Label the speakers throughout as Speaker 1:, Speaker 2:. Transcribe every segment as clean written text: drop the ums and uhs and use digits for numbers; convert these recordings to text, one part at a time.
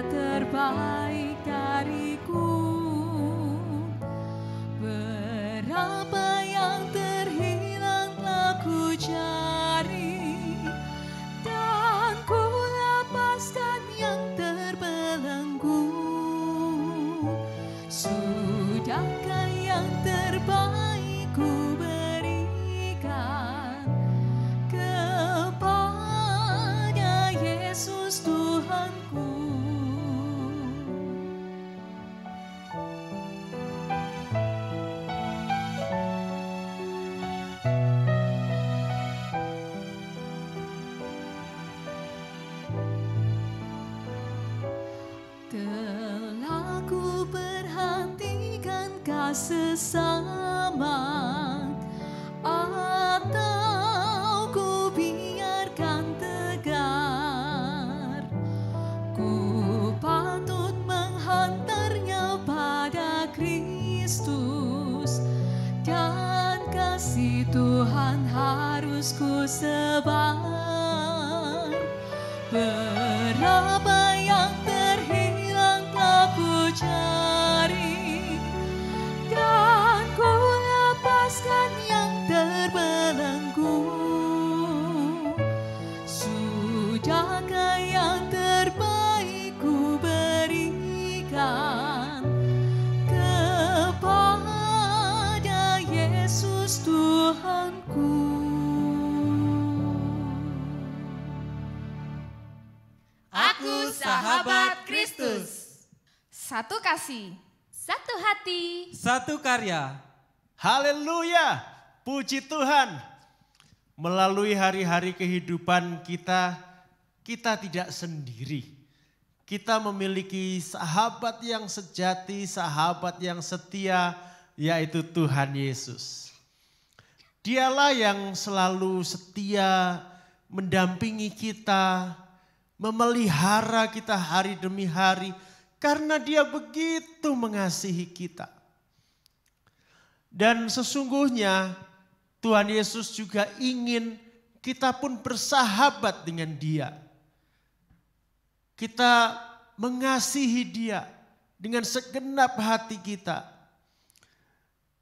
Speaker 1: terbaik dariku. Berapa yang terhilang telah ku cari, dan ku lepaskan yang terbelenggu. Sudahkah yang terbaik ku berikan kepada Yesus Tuhanku. Telah ku perhatikan sesama, atau ku biarkan tegar. Ku patut menghantarnya pada Kristus, dan kasih Tuhan harus ku sebar. Berapa yang terhilang telah ku cari, dan ku lepaskan yang terbelenggu. Sudahkah yang terbaik ku berikan kepada Yesus Tuhanku.
Speaker 2: Aku sahabat Kristus.
Speaker 3: Satu kasih, satu hati,
Speaker 4: satu karya.
Speaker 5: Haleluya, puji Tuhan. Melalui hari-hari kehidupan kita tidak sendiri. Kita memiliki sahabat yang sejati, sahabat yang setia, yaitu Tuhan Yesus. Dialah yang selalu setia mendampingi kita, memelihara kita hari demi hari, karena Dia begitu mengasihi kita. Dan sesungguhnya Tuhan Yesus juga ingin kita pun bersahabat dengan Dia. Kita mengasihi Dia dengan segenap hati kita.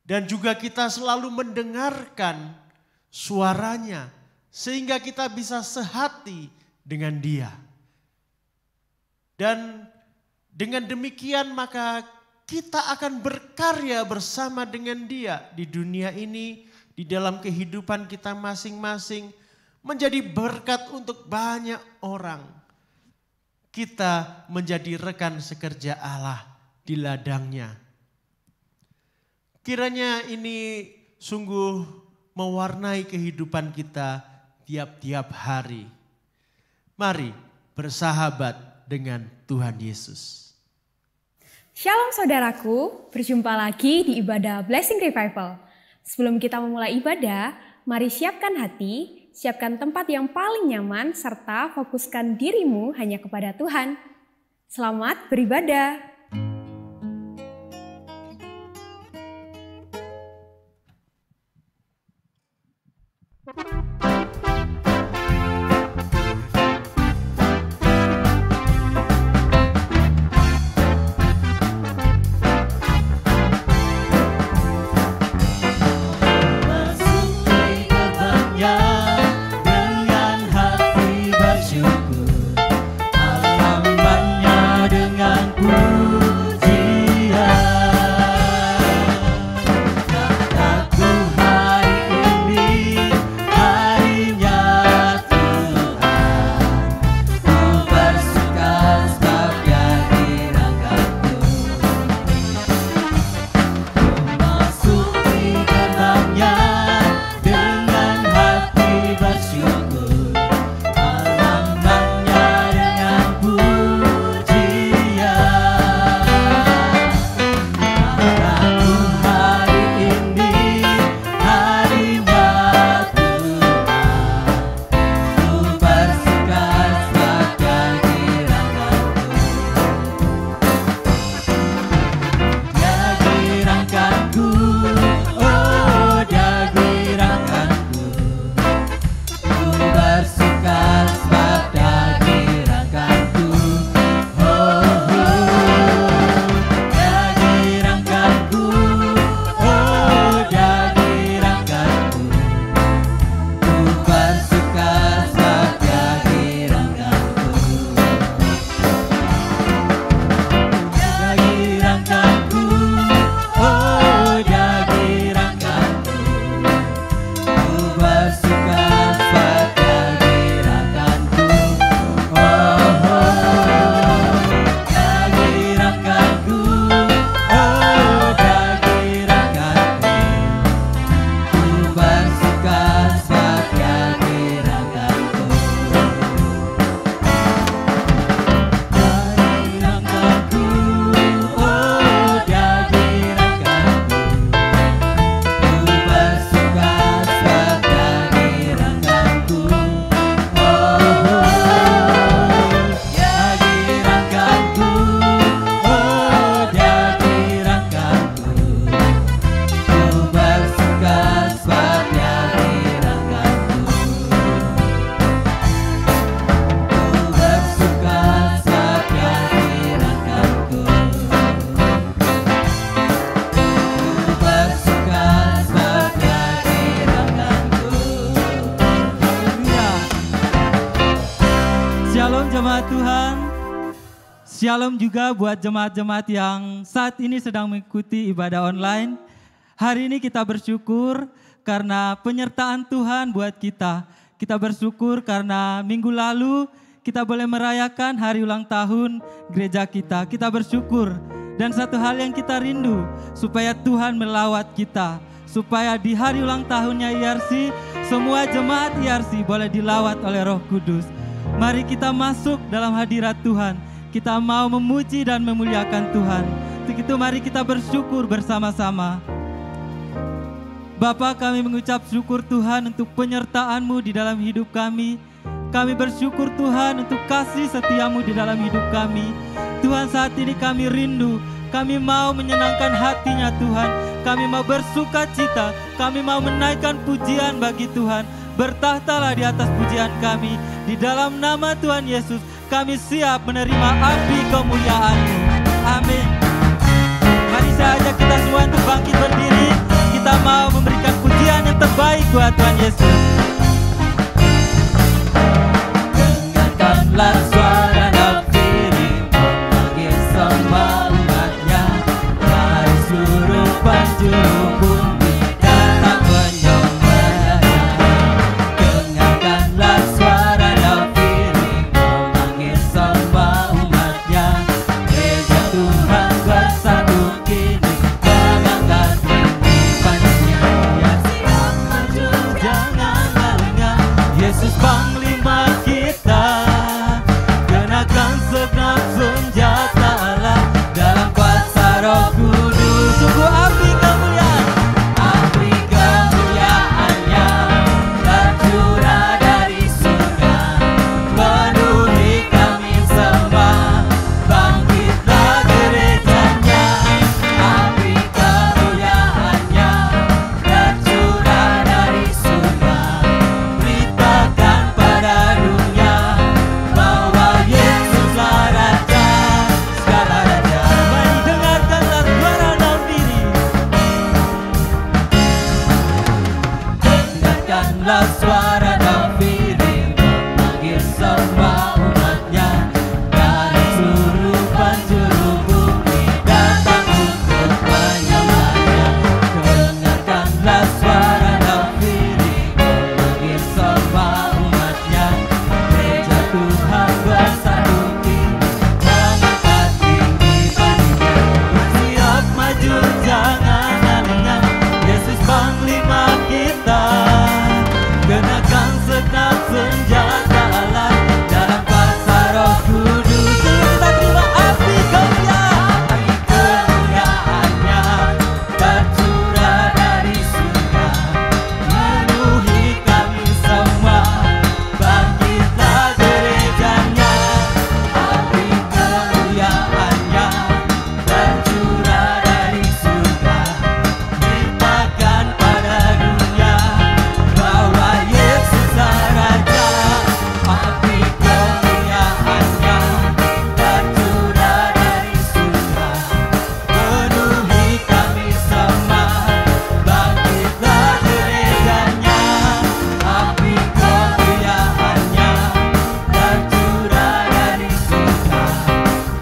Speaker 5: Dan juga kita selalu mendengarkan suaranya sehingga kita bisa sehati dengan Dia. Dan dengan demikian maka kita akan berkarya bersama dengan Dia di dunia ini, di dalam kehidupan kita masing-masing, menjadi berkat untuk banyak orang. Kita menjadi rekan sekerja Allah di ladangnya. Kiranya ini sungguh mewarnai kehidupan kita tiap-tiap hari. Mari bersahabat dengan Tuhan Yesus.
Speaker 6: Shalom saudaraku, berjumpa lagi di ibadah Blessing Revival. Sebelum kita memulai ibadah, mari siapkan hati, siapkan tempat yang paling nyaman, serta fokuskan dirimu hanya kepada Tuhan. Selamat beribadah.
Speaker 2: Dengan ku
Speaker 4: Shalom jemaat Tuhan. Shalom juga buat jemaat-jemaat yang saat ini sedang mengikuti ibadah online. Hari ini kita bersyukur karena penyertaan Tuhan buat kita. Kita bersyukur karena minggu lalu kita boleh merayakan hari ulang tahun gereja kita. Kita bersyukur. Dan satu hal yang kita rindu, supaya Tuhan melawat kita. Supaya di hari ulang tahunnya IRC, semua jemaat IRC boleh dilawat oleh Roh Kudus. Mari kita masuk dalam hadirat Tuhan. Kita mau memuji dan memuliakan Tuhan. Untuk itu mari kita bersyukur bersama-sama. Bapa, kami mengucap syukur Tuhan untuk penyertaan-Mu di dalam hidup kami. Kami bersyukur Tuhan untuk kasih setia-Mu di dalam hidup kami. Tuhan, saat ini kami rindu. Kami mau menyenangkan hatinya Tuhan. Kami mau bersuka cita. Kami mau menaikkan pujian bagi Tuhan. Bertahtalah di atas pujian kami. Di dalam nama Tuhan Yesus, kami siap menerima api kemuliaan-Mu. Amin. Mari saya ajak kita semua untuk bangkit berdiri. Kita mau memberikan pujian yang terbaik buat Tuhan Yesus. Dengarkanlah suara nafiri memanggil semua umatnya dari seluruh penjuru bumi datang menyembahnya. Dengarkanlah suara nafiri memanggil semua umatnya. Gereja Tuhan bersatu kini mengangkat tinggi panjangnya. Siap maju jangan lengah, Yesus Panglima kita. Kenakan segenap senjata Allah dalam kuasa Roh Kudus. Sungguh api kemuliaan, api kemuliaannya tercurah dari surga, penuhi kami semua. Bangkitlah gerejanya, api kemuliaannya tercurah dari surga. Beritakan pada dunia bahwa Yesuslah Raja segala raja. Mari dengarkanlah suara nafiri. Dengarkanlah suara nafiri memanggil semua umatnya dari seluruh penjuru bumi datang untuk menyembahnya. Dengarkanlah suara nafiri memanggil semua umatnya. Gereja Tuhan bersatu kini mengangkat tinggi panjangnya. Siap maju jangan lengah, Yesus Panglima kita. Kenakan segenap senjata Allah dalam kuasa Roh Kudus. Kita terima api kemuliaan, api kemuliaannya tercurah dari surga, memenuhi kami semua. Bangkitlah gerejanya, api kemuliaannya tercurah dari surga. Beritakan pada dunia bahwa Yesuslah Raja. Api kemuliaannya tercurah dari surga, penuhi kami semua. Bangkitlah gerejanya, api kemuliaannya tercurah dari surga,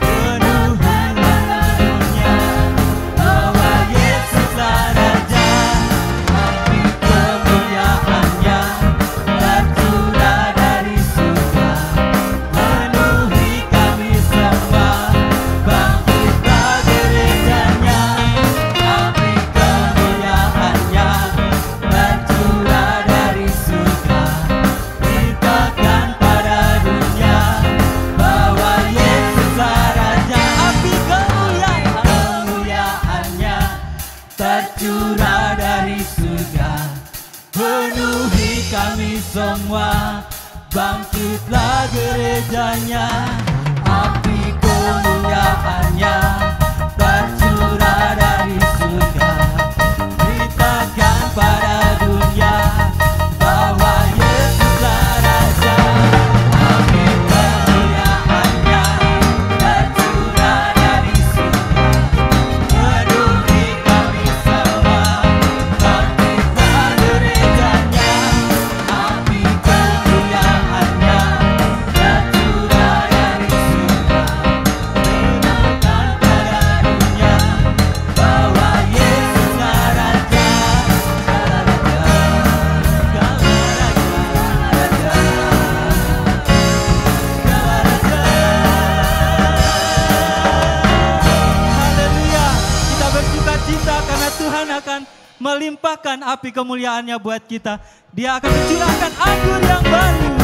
Speaker 4: penuhi dunia bahwa Yesuslah Raja. Api kemuliaannya tercurah dari surga, penuhi kami semua. Bangkitlah gerejanya, api kemuliaannya tercurah dari surga. Beritakan pada dunia bahwa Yesuslah Raja. Api kemuliaannya tercurah dari surga, penuhi kami semua. Bangkitlah gerejanya, api kemuliaannya tercurah dari surga. Beritakan pada dunia bahwa Yesuslah Raja. Api kemuliaannya tercurah dari surga, penuhi kami semua. Bangkitlah gerejanya, api kemuliaannya tercurah melimpahkan api kemuliaannya buat kita. Dia akan mencurahkan anggur yang baru. Yang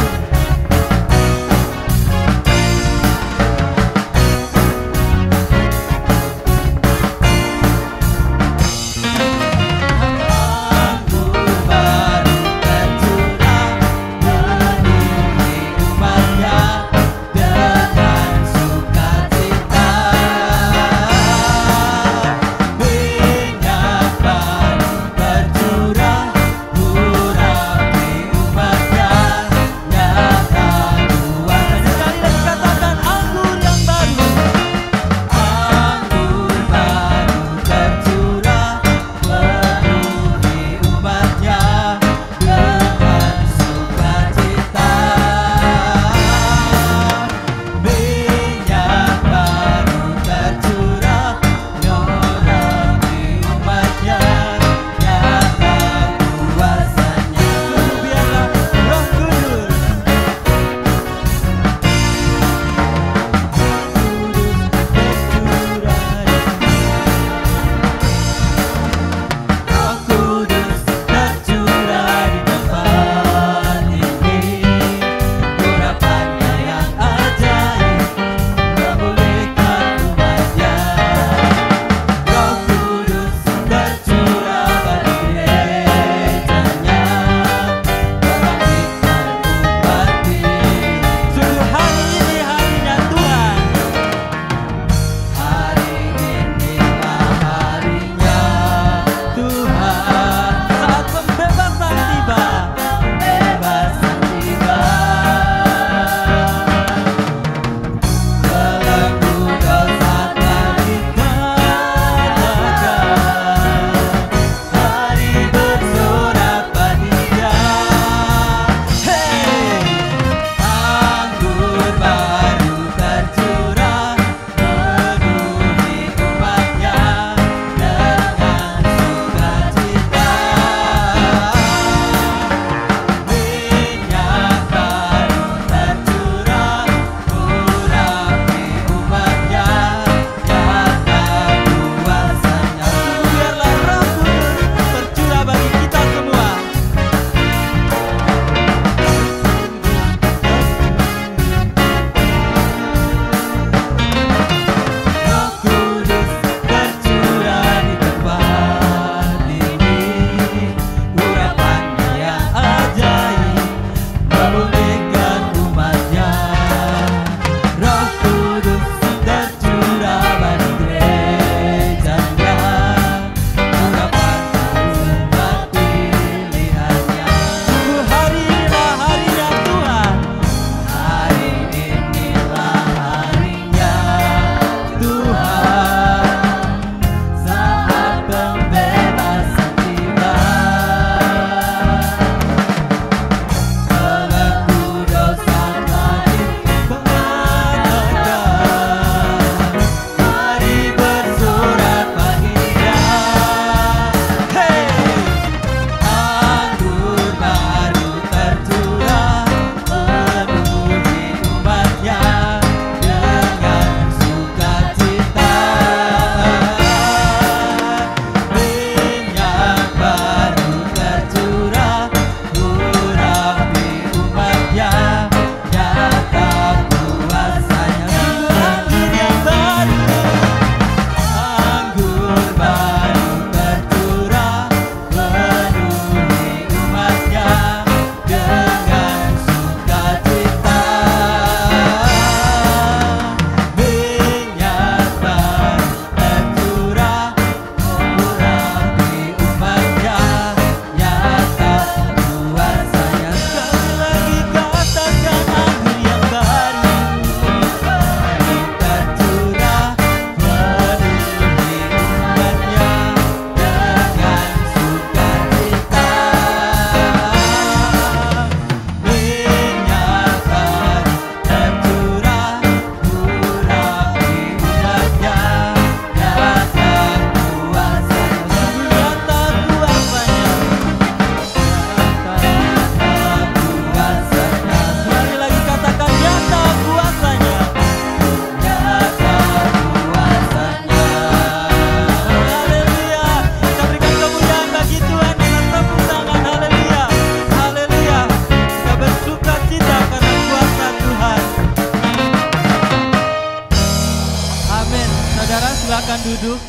Speaker 4: silakan duduk.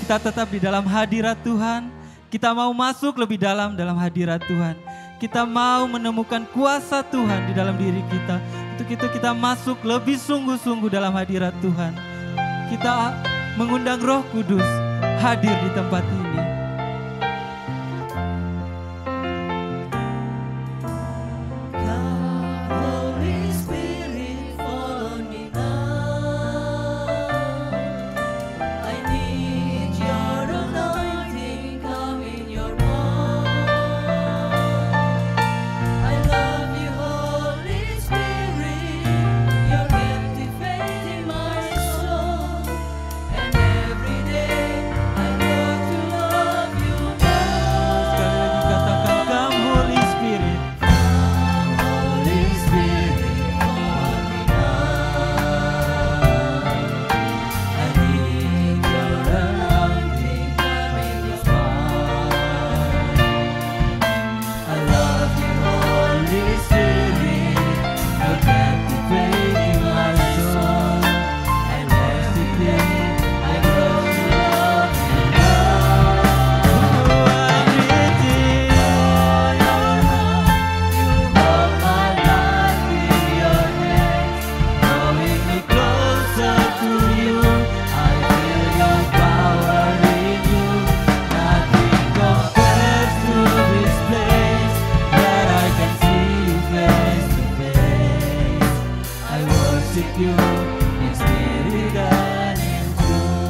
Speaker 4: Kita tetap di dalam hadirat Tuhan. Kita mau masuk lebih dalam hadirat Tuhan. Kita mau menemukan kuasa Tuhan di dalam diri kita. Untuk itu kita masuk lebih sungguh-sungguh dalam hadirat Tuhan. Kita mengundang Roh Kudus hadir di tempat ini.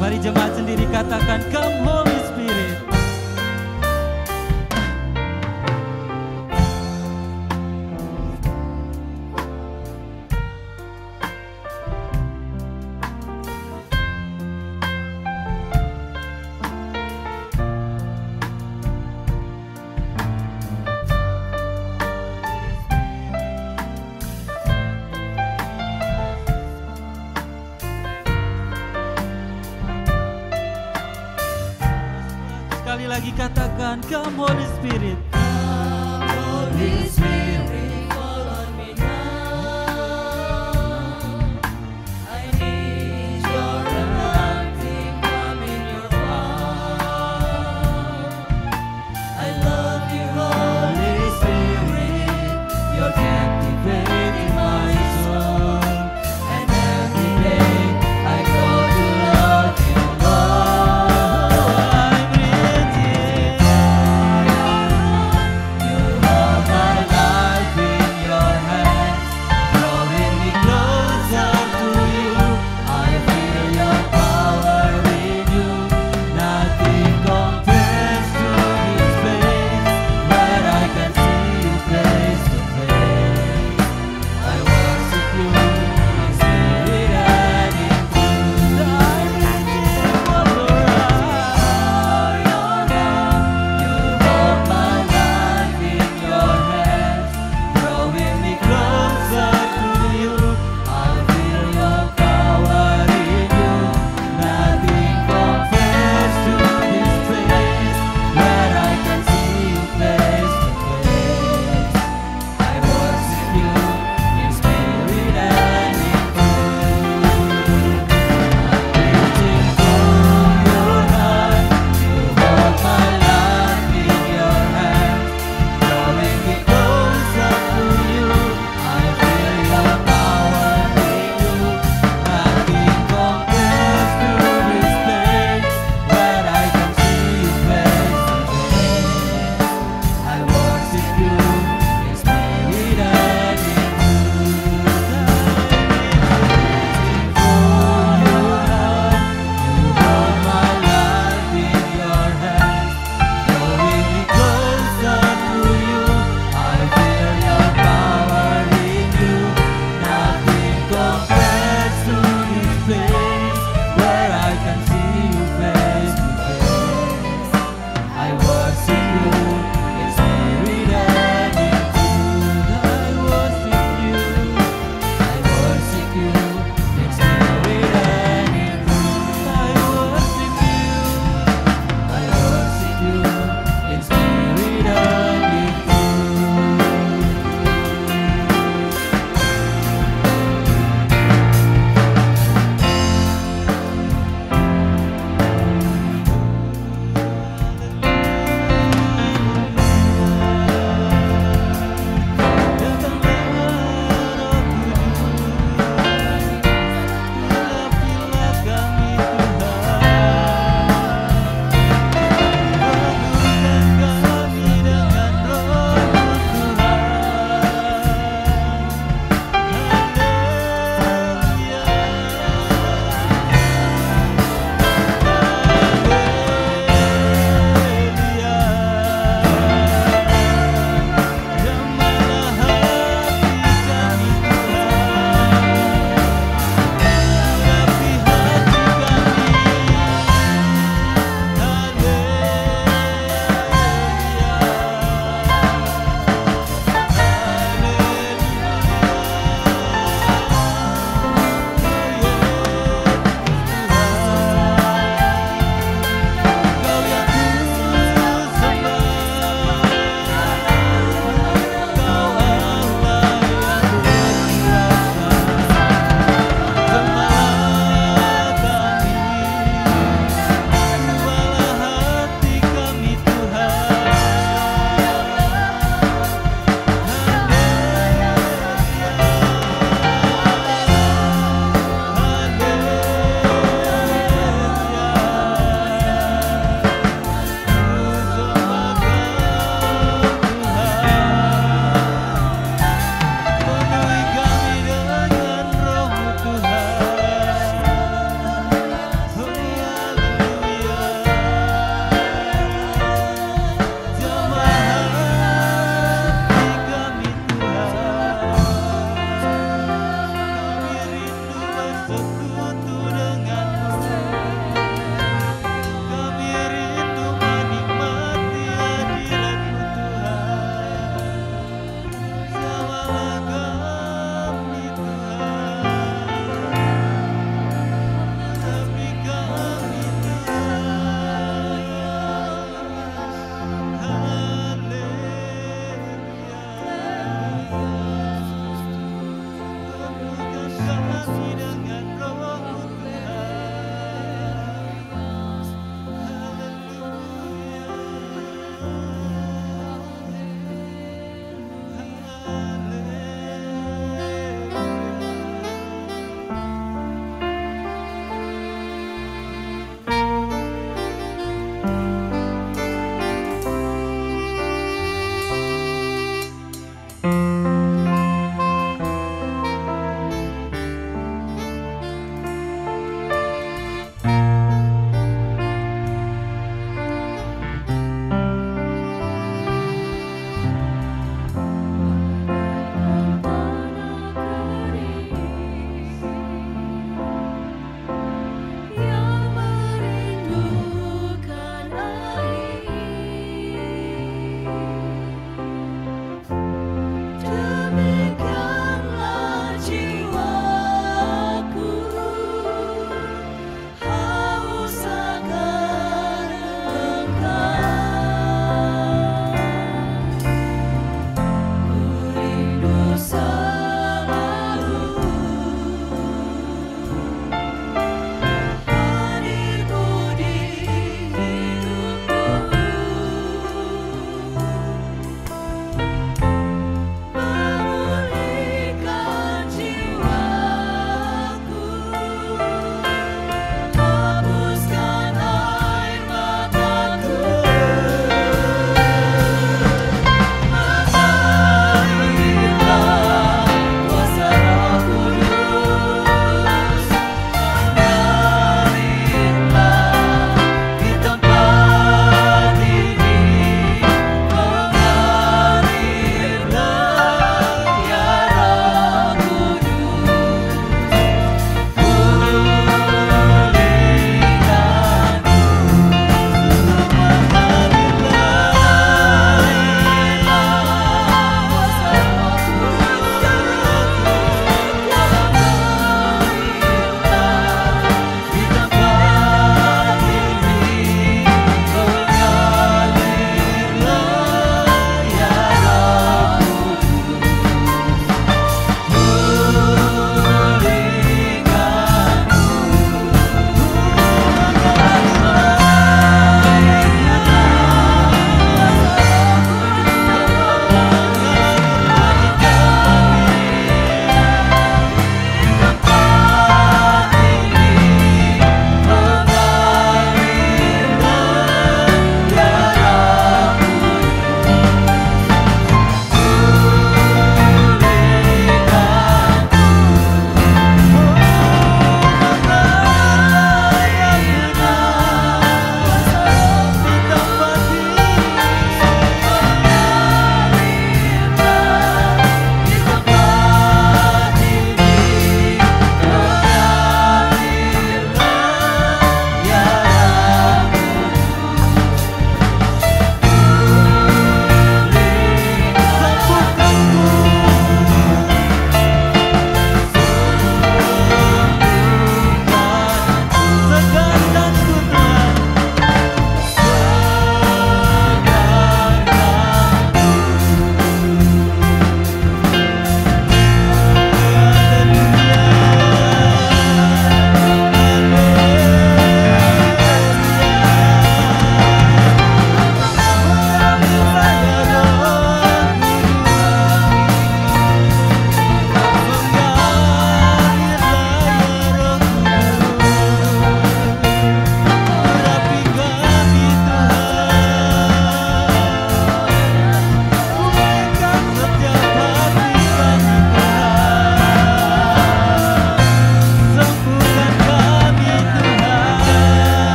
Speaker 4: Mari jemaat sendiri katakan, Come Holy Spirit. Sekali lagi katakan, Come Holy Spirit.
Speaker 1: Come Holy Spirit, fall on me now. I need your anointing, come in your power. I love you, Holy Spirit, you're captivating my soul. And every day I go to love you more. You are my life.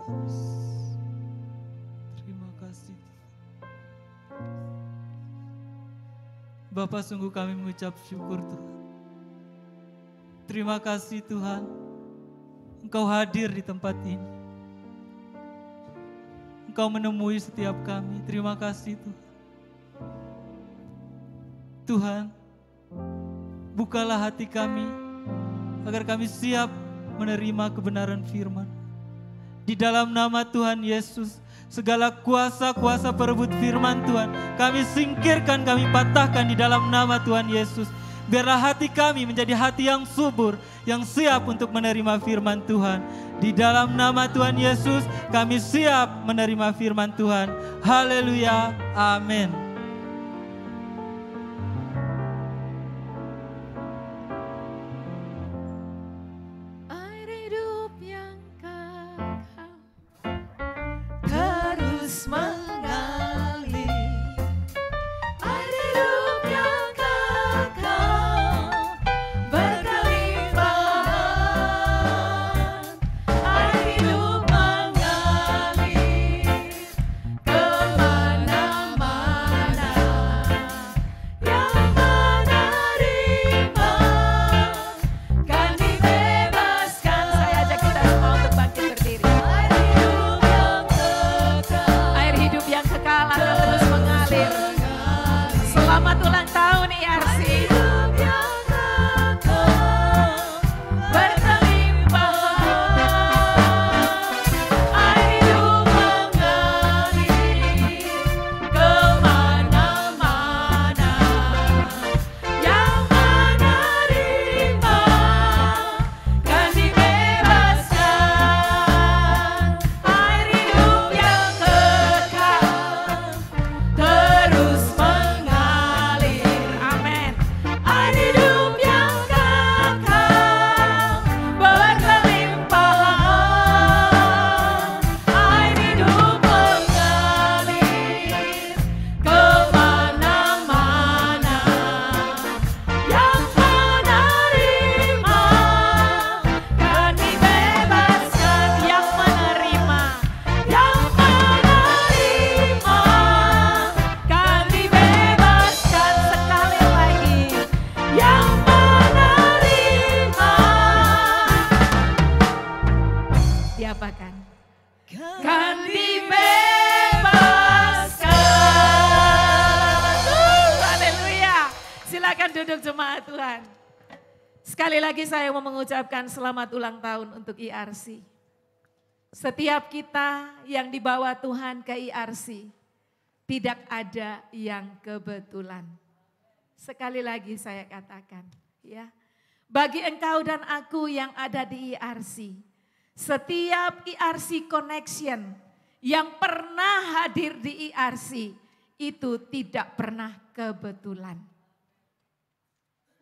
Speaker 4: Tuhan. Terima kasih. Bapa, sungguh kami mengucap syukur Tuhan. Terima kasih Tuhan, Engkau hadir di tempat ini. Engkau menemui setiap kami. Terima kasih Tuhan. Tuhan, bukalah hati kami agar kami siap menerima kebenaran firman. Di dalam nama Tuhan Yesus, segala kuasa-kuasa perebut firman Tuhan, kami singkirkan, kami patahkan di dalam nama Tuhan Yesus. Biarlah hati kami menjadi hati yang subur, yang siap untuk menerima firman Tuhan. Di dalam nama Tuhan Yesus, kami siap menerima firman Tuhan. Haleluya, amin.
Speaker 2: Air hidup yang kekal terus mengalir. Air hidup yang kekal berkelimpahan. Air hidup mengalir kemana-mana. Yang menerima kan dibebaskan. Saya ajak kita semua untuk bangkit berdiri. Air hidup yang kekal akan terus mengalir. Selamat ulang tahun IRC. Berkelimpahan. Air hidup mengalir kemana-mana. Yang menerima kan dibebaskan. Air hidup yang kekal terus mengalir. Amin. Air hidup yang kekal berkelimpahan. Air hidup mengalir kemana-mana. Yang menerima kan dibebaskan. Yang menerima kan dibebaskan. Sekali lagi, yang menerima diapakan? Kan dibebaskan. Haleluya. Silakan duduk jemaat Tuhan. Sekali lagi saya mau mengucapkan selamat ulang tahun untuk IRC. Setiap kita yang dibawa Tuhan ke IRC, tidak ada yang kebetulan. Sekali lagi saya katakan, ya. Bagi engkau dan aku yang ada di IRC, setiap IRC connection yang pernah hadir di IRC itu tidak pernah kebetulan.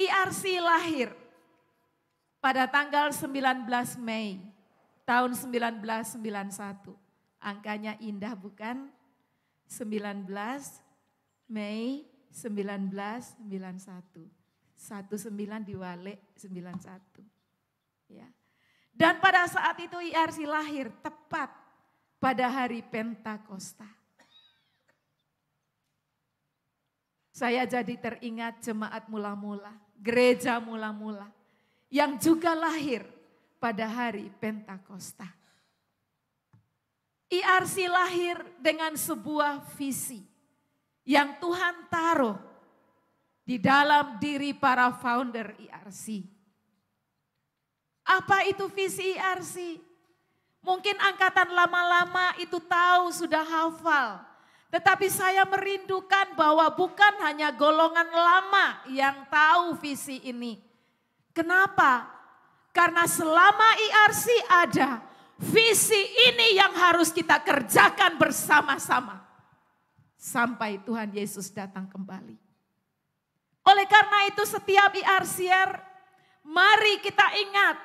Speaker 2: IRC lahir pada tanggal 19 Mei tahun 1991. Angkanya indah bukan? 19 Mei 1991. 19 diwale 91. Ya. Dan pada saat itu IRC lahir tepat pada hari Pentakosta. Saya jadi teringat jemaat mula-mula, gereja mula-mula yang juga lahir pada hari Pentakosta. IRC lahir dengan sebuah visi yang Tuhan taruh di dalam diri para founder IRC. Apa itu visi IRC? Mungkin angkatan lama-lama itu tahu, sudah hafal. Tetapi saya merindukan bahwa bukan hanya golongan lama yang tahu visi ini. Kenapa? Karena selama IRC ada, visi ini yang harus kita kerjakan bersama-sama. Sampai Tuhan Yesus datang kembali. Oleh karena itu setiap IRCer, mari kita ingat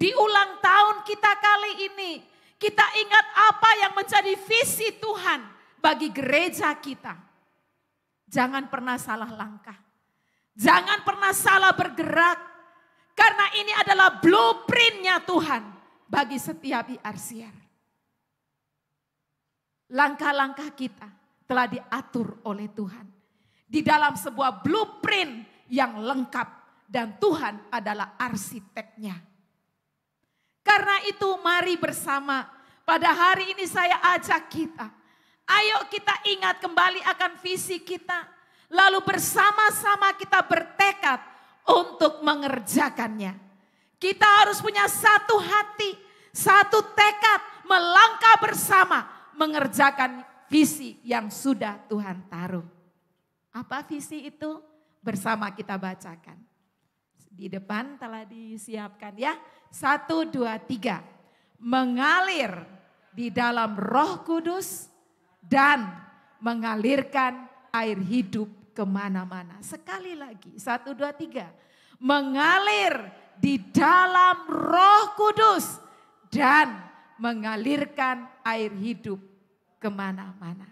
Speaker 2: di ulang tahun kita kali ini. Kita ingat apa yang menjadi visi Tuhan bagi gereja kita. Jangan pernah salah langkah. Jangan pernah salah bergerak. Karena ini adalah blueprint-nya Tuhan bagi setiap IRCer. langkah-langkah kita telah diatur oleh Tuhan. Di dalam sebuah blueprint yang lengkap dan Tuhan adalah arsiteknya. Karena itu mari bersama pada hari ini saya ajak kita. Ayo kita ingat kembali akan visi kita. Lalu bersama-sama kita bertekad untuk mengerjakannya. Kita harus punya satu hati, satu tekad melangkah bersama mengerjakan visi yang sudah Tuhan taruh. Apa visi itu? Bersama kita bacakan. Di depan telah disiapkan ya. 1, 2, 3. Mengalir di dalam Roh Kudus dan mengalirkan air hidup kemana-mana. Sekali lagi, 1, 2, 3. Mengalir di dalam Roh Kudus dan mengalirkan air hidup kemana-mana.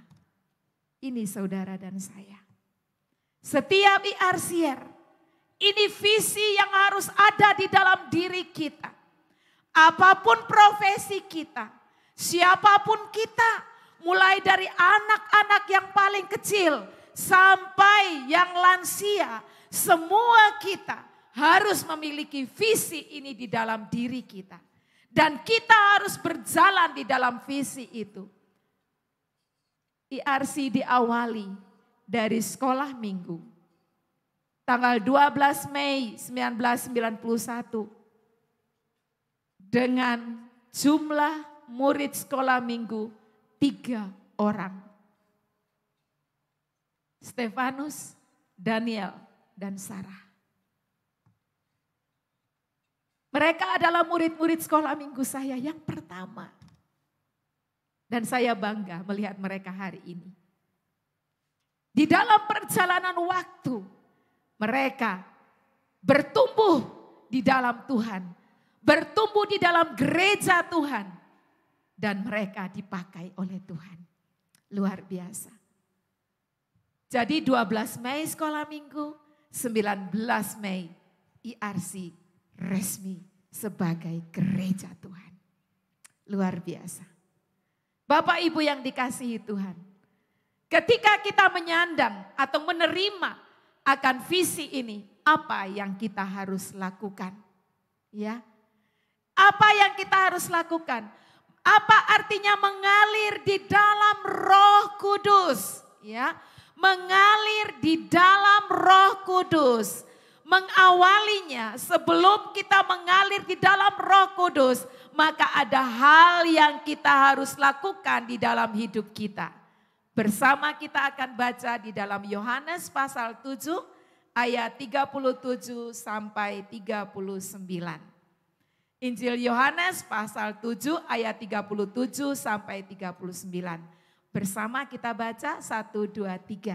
Speaker 2: Ini saudara dan saya. Setiap IRCR, ini visi yang harus ada di dalam diri kita. Apapun profesi kita, siapapun kita, mulai dari anak-anak yang paling kecil sampai yang lansia, semua kita harus memiliki visi ini di dalam diri kita. Dan kita harus berjalan di dalam visi itu. IRC diawali dari sekolah minggu. Tanggal 12 Mei 1991. Dengan jumlah murid sekolah minggu 3 orang. Stefanus, Daniel, dan Sarah. Mereka adalah murid-murid sekolah minggu saya yang pertama. Dan saya bangga melihat mereka hari ini. Di dalam perjalanan waktu, mereka bertumbuh di dalam Tuhan. Bertumbuh di dalam gereja Tuhan. Dan mereka dipakai oleh Tuhan. Luar biasa. Jadi 12 Mei sekolah minggu, 19 Mei IRC resmi sebagai gereja Tuhan. Luar biasa. Bapak Ibu yang dikasihi Tuhan. Ketika kita menyandang atau menerima akan visi ini, apa yang kita harus lakukan? Ya. Apa yang kita harus lakukan? Apa artinya mengalir di dalam Roh Kudus? Ya. Mengalir di dalam Roh Kudus. Mengawalinya sebelum kita mengalir di dalam Roh Kudus, maka ada hal yang kita harus lakukan di dalam hidup kita. Bersama kita akan baca di dalam Yohanes pasal 7 ayat 37 sampai 39. Injil Yohanes pasal 7 ayat 37 sampai 39. Bersama kita baca 1, 2, 3.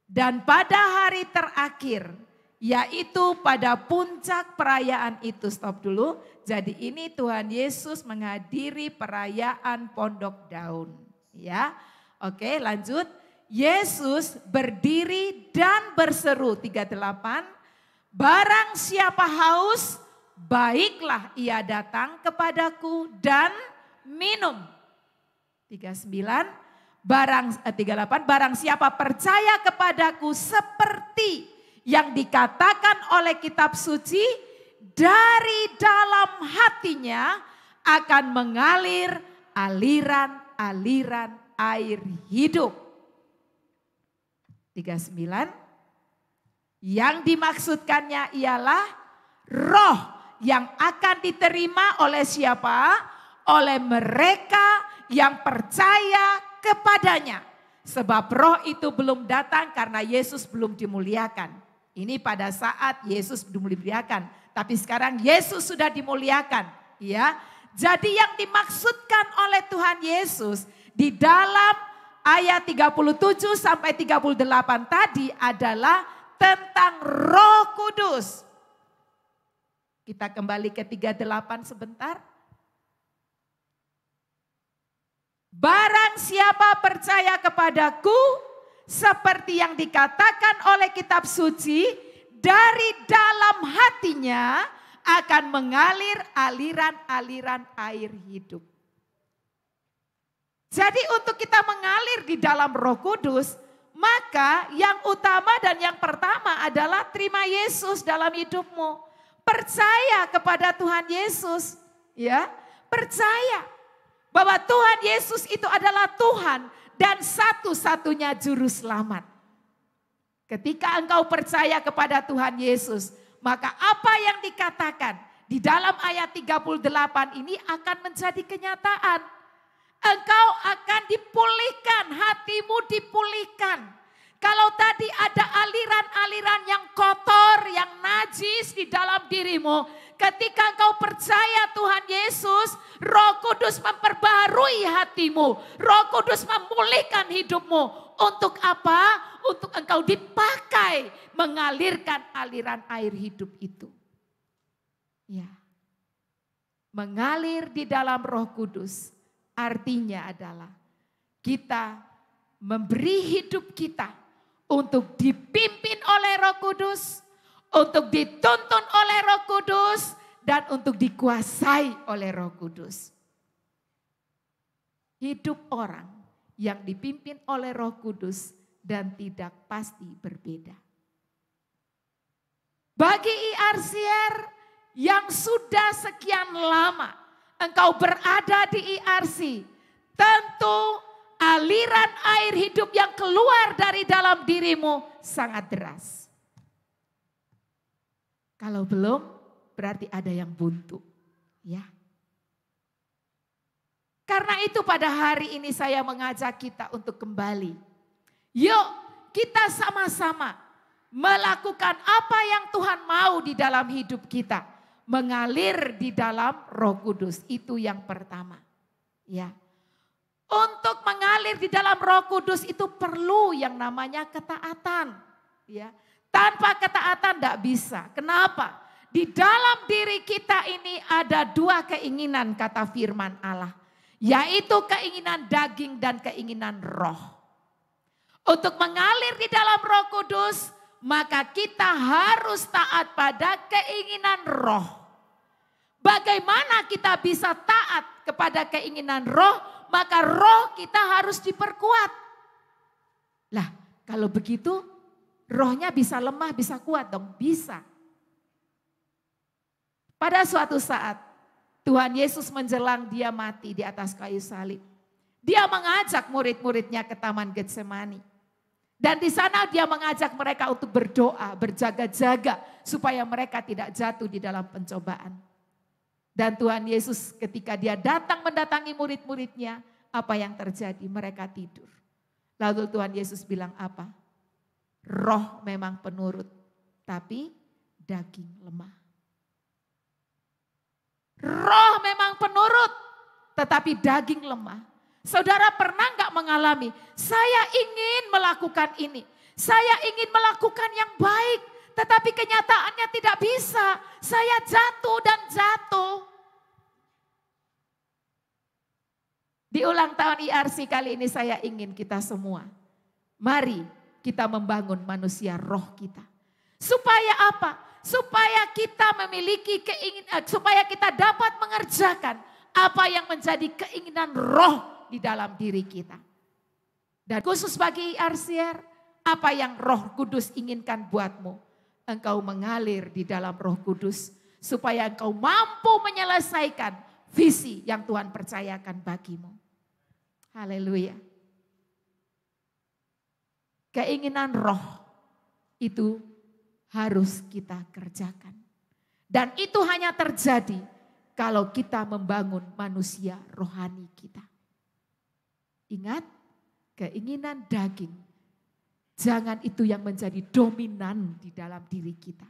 Speaker 2: Dan pada hari terakhir, yaitu pada puncak perayaan itu, stop dulu. Jadi ini Tuhan Yesus menghadiri perayaan Pondok Daun. Ya, oke lanjut. Yesus berdiri dan berseru, 38. Barang siapa haus, baiklah ia datang kepadaku dan minum. 39. 38. Barang siapa percaya kepadaku seperti yang dikatakan oleh kitab suci, dari dalam hatinya akan mengalir aliran-aliran air hidup. 39. Yang dimaksudkannya ialah roh yang akan diterima oleh siapa? Oleh mereka yang percaya kepadanya. Sebab roh itu belum datang karena Yesus belum dimuliakan. Ini pada saat Yesus belum dimuliakan. Tapi sekarang Yesus sudah dimuliakan. Ya. Jadi yang dimaksudkan oleh Tuhan Yesus di dalam ayat 37 sampai 38 tadi adalah tentang Roh Kudus. Kita kembali ke 38 sebentar. Barang siapa percaya kepadaku, seperti yang dikatakan oleh kitab suci, dari dalam hatinya akan mengalir aliran-aliran air hidup. Jadi untuk kita mengalir di dalam Roh Kudus, maka yang utama dan yang pertama adalah terima Yesus dalam hidupmu. Percaya kepada Tuhan Yesus, ya. Percaya bahwa Tuhan Yesus itu adalah Tuhan dan satu-satunya juru selamat. Ketika engkau percaya kepada Tuhan Yesus, maka apa yang dikatakan di dalam ayat 38 ini akan menjadi kenyataan. Engkau akan dipulihkan, hatimu dipulihkan. Kalau tadi ada aliran-aliran yang kotor, yang najis di dalam dirimu, ketika engkau percaya Tuhan Yesus, Roh Kudus memperbaharui hatimu. Roh Kudus memulihkan hidupmu. Untuk apa? Untuk engkau dipakai mengalirkan aliran air hidup itu. Ya. Mengalir di dalam Roh Kudus artinya adalah kita memberi hidup kita untuk dipimpin oleh Roh Kudus, untuk dituntun oleh Roh Kudus, dan untuk dikuasai oleh Roh Kudus. Hidup orang yang dipimpin oleh Roh Kudus dan tidak pasti berbeda. Bagi IRCR yang sudah sekian lama engkau berada di IRC, tentu aliran air hidup yang keluar dari dalam dirimu sangat deras. Kalau belum, berarti ada yang buntu. Ya. Karena itu pada hari ini saya mengajak kita untuk kembali. Yuk kita sama-sama melakukan apa yang Tuhan mau di dalam hidup kita. Mengalir di dalam Roh Kudus, itu yang pertama. Ya. Untuk mengalir di dalam Roh Kudus itu perlu yang namanya ketaatan. Ya. Tanpa ketaatan tidak bisa. Kenapa? Di dalam diri kita ini ada dua keinginan kata firman Allah. Yaitu keinginan daging dan keinginan roh. Untuk mengalir di dalam Roh Kudus, maka kita harus taat pada keinginan roh. Bagaimana kita bisa taat kepada keinginan roh, maka roh kita harus diperkuat. Lah, kalau begitu rohnya bisa lemah, bisa kuat dong? Bisa. Pada suatu saat Tuhan Yesus menjelang dia mati di atas kayu salib. Dia mengajak murid-muridnya ke Taman Getsemani. Dan di sana dia mengajak mereka untuk berdoa, berjaga-jaga supaya mereka tidak jatuh di dalam pencobaan. Dan Tuhan Yesus ketika dia datang mendatangi murid-muridnya, apa yang terjadi? Mereka tidur. Lalu Tuhan Yesus bilang apa? Roh memang penurut, tapi daging lemah. Roh memang penurut, tetapi daging lemah. Saudara pernah nggak mengalami, saya ingin melakukan ini, saya ingin melakukan yang baik, tetapi kenyataannya tidak bisa. Saya jatuh dan jatuh. Di ulang tahun IRC kali ini saya ingin kita semua, mari kita membangun manusia roh kita. Supaya apa? Supaya kita memiliki keinginan, supaya kita dapat mengerjakan apa yang menjadi keinginan roh di dalam diri kita. Dan khusus bagi IRCR, apa yang Roh Kudus inginkan buatmu? Engkau mengalir di dalam Roh Kudus supaya engkau mampu menyelesaikan visi yang Tuhan percayakan bagimu. Haleluya. Keinginan roh itu harus kita kerjakan. Dan itu hanya terjadi kalau kita membangun manusia rohani kita. Ingat, keinginan daging, jangan itu yang menjadi dominan di dalam diri kita.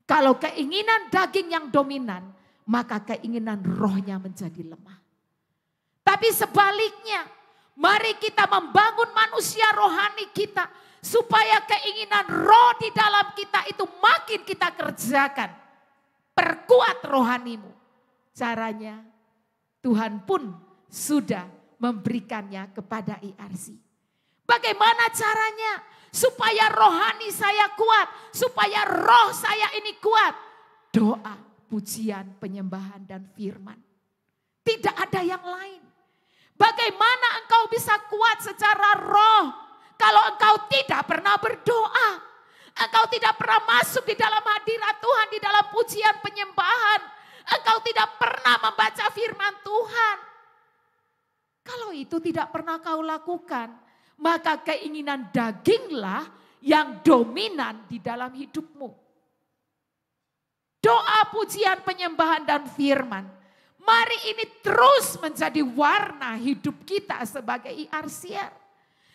Speaker 2: Kalau keinginan daging yang dominan, maka keinginan rohnya menjadi lemah. Tapi sebaliknya, mari kita membangun manusia rohani kita, supaya keinginan roh di dalam kita itu makin kita kerjakan. Perkuat rohanimu. Caranya, Tuhan pun sudah memberikannya kepada IRC. Bagaimana caranya? Supaya rohani saya kuat, supaya roh saya ini kuat. Doa, pujian, penyembahan, dan firman. Tidak ada yang lain. Bagaimana engkau bisa kuat secara roh kalau engkau tidak pernah berdoa? Engkau tidak pernah masuk di dalam hadirat Tuhan, di dalam pujian penyembahan. Engkau tidak pernah membaca firman Tuhan. Kalau itu tidak pernah kau lakukan, maka keinginan daginglah yang dominan di dalam hidupmu. Doa, pujian, penyembahan, dan firman. Mari ini terus menjadi warna hidup kita sebagai IRCR.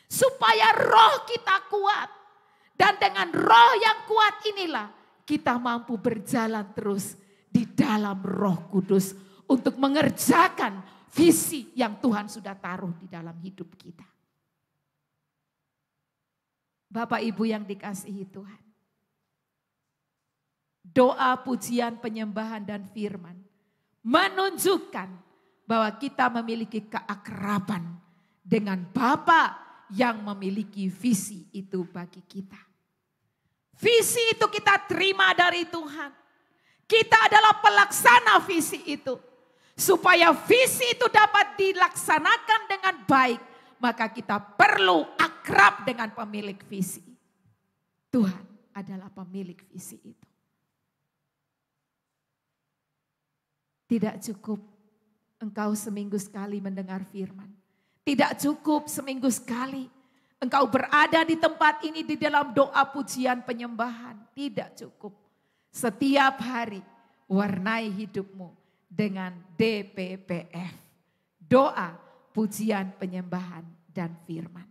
Speaker 2: Supaya roh kita kuat. Dan dengan roh yang kuat inilah kita mampu berjalan terus di dalam Roh Kudus. Untuk mengerjakan visi yang Tuhan sudah taruh di dalam hidup kita. Bapak Ibu yang dikasihi Tuhan. Doa, pujian, penyembahan, dan firman menunjukkan bahwa kita memiliki keakraban dengan Bapa yang memiliki visi itu bagi kita. Visi itu kita terima dari Tuhan. Kita adalah pelaksana visi itu. Supaya visi itu dapat dilaksanakan dengan baik, maka kita perlu akrab dengan pemilik visi. Tuhan adalah pemilik visi itu. Tidak cukup engkau seminggu sekali mendengar firman. Tidak cukup seminggu sekali engkau berada di tempat ini di dalam doa, pujian, penyembahan. Tidak cukup. Setiap hari warnai hidupmu dengan DPPF. Doa, pujian, penyembahan, dan firman.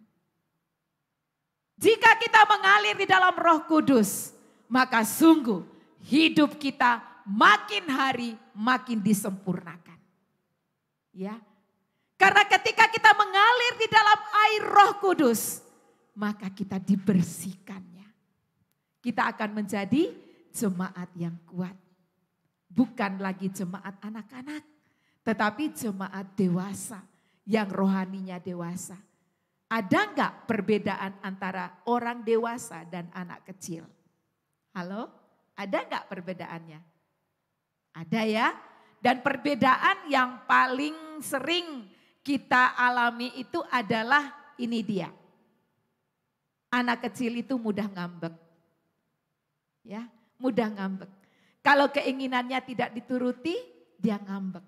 Speaker 2: Jika kita mengalir di dalam Roh Kudus, maka sungguh hidup kita makin hari makin disempurnakan. Ya. Karena ketika kita mengalir di dalam air Roh Kudus, maka kita dibersihkannya. Kita akan menjadi jemaat yang kuat. Bukan lagi jemaat anak-anak, tetapi jemaat dewasa yang rohaninya dewasa. Ada enggak perbedaan antara orang dewasa dan anak kecil? Halo? Ada enggak perbedaannya? Ada ya. Dan perbedaan yang paling sering kita alami itu adalah ini dia. Anak kecil itu mudah ngambek. Ya, mudah ngambek. Kalau keinginannya tidak dituruti, dia ngambek.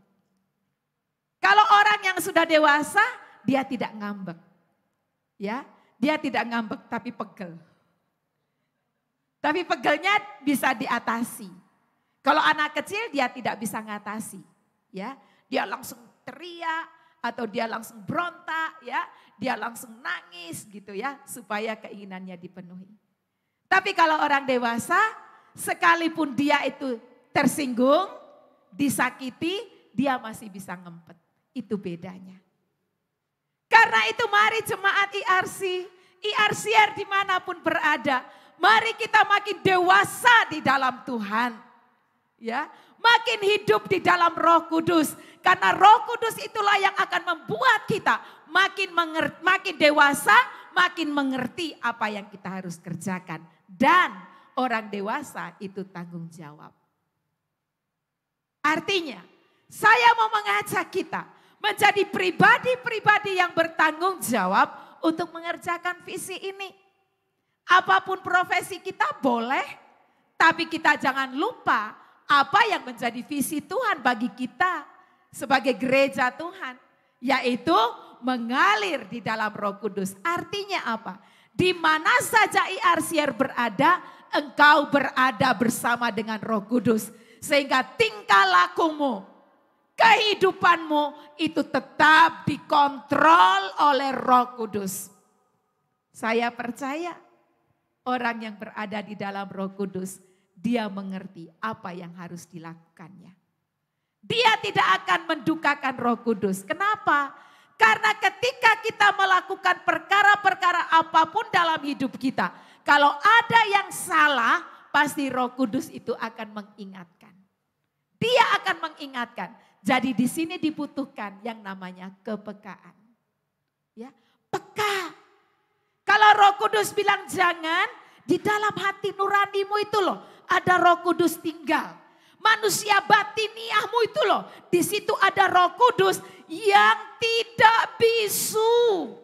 Speaker 2: Kalau orang yang sudah dewasa, dia tidak ngambek. Ya, dia tidak ngambek tapi pegel. Tapi pegelnya bisa diatasi. Kalau anak kecil dia tidak bisa ngatasi, ya. Dia langsung teriak atau dia langsung berontak, ya. Dia langsung nangis gitu ya, supaya keinginannya dipenuhi. Tapi kalau orang dewasa, sekalipun dia itu tersinggung, disakiti, dia masih bisa ngempet. Itu bedanya. Karena itu mari jemaat IRCR dimanapun berada, mari kita makin dewasa di dalam Tuhan. Ya, makin hidup di dalam Roh Kudus. Karena Roh Kudus itulah yang akan membuat kita makin dewasa, makin mengerti apa yang kita harus kerjakan. Dan orang dewasa itu tanggung jawab. Artinya, saya mau mengajak kita menjadi pribadi-pribadi yang bertanggung jawab untuk mengerjakan visi ini. Apapun profesi kita boleh, tapi kita jangan lupa apa yang menjadi visi Tuhan bagi kita sebagai gereja Tuhan. Yaitu mengalir di dalam Roh Kudus. Artinya apa? Di mana saja IRCR berada, engkau berada bersama dengan Roh Kudus. Sehingga tingkah lakumu, kehidupanmu itu tetap dikontrol oleh Roh Kudus. Saya percaya orang yang berada di dalam Roh Kudus, dia mengerti apa yang harus dilakukannya. Dia tidak akan mendukakan Roh Kudus. Kenapa? Karena ketika kita melakukan perkara-perkara apapun dalam hidup kita, kalau ada yang salah, pasti Roh Kudus itu akan mengingatkan. Dia akan mengingatkan. Jadi di sini dibutuhkan yang namanya kepekaan. Ya, peka. Kalau Roh Kudus bilang jangan, di dalam hati nuranimu itu loh, ada Roh Kudus tinggal. Manusia batiniahmu itu loh, di situ ada Roh Kudus yang tidak bisu,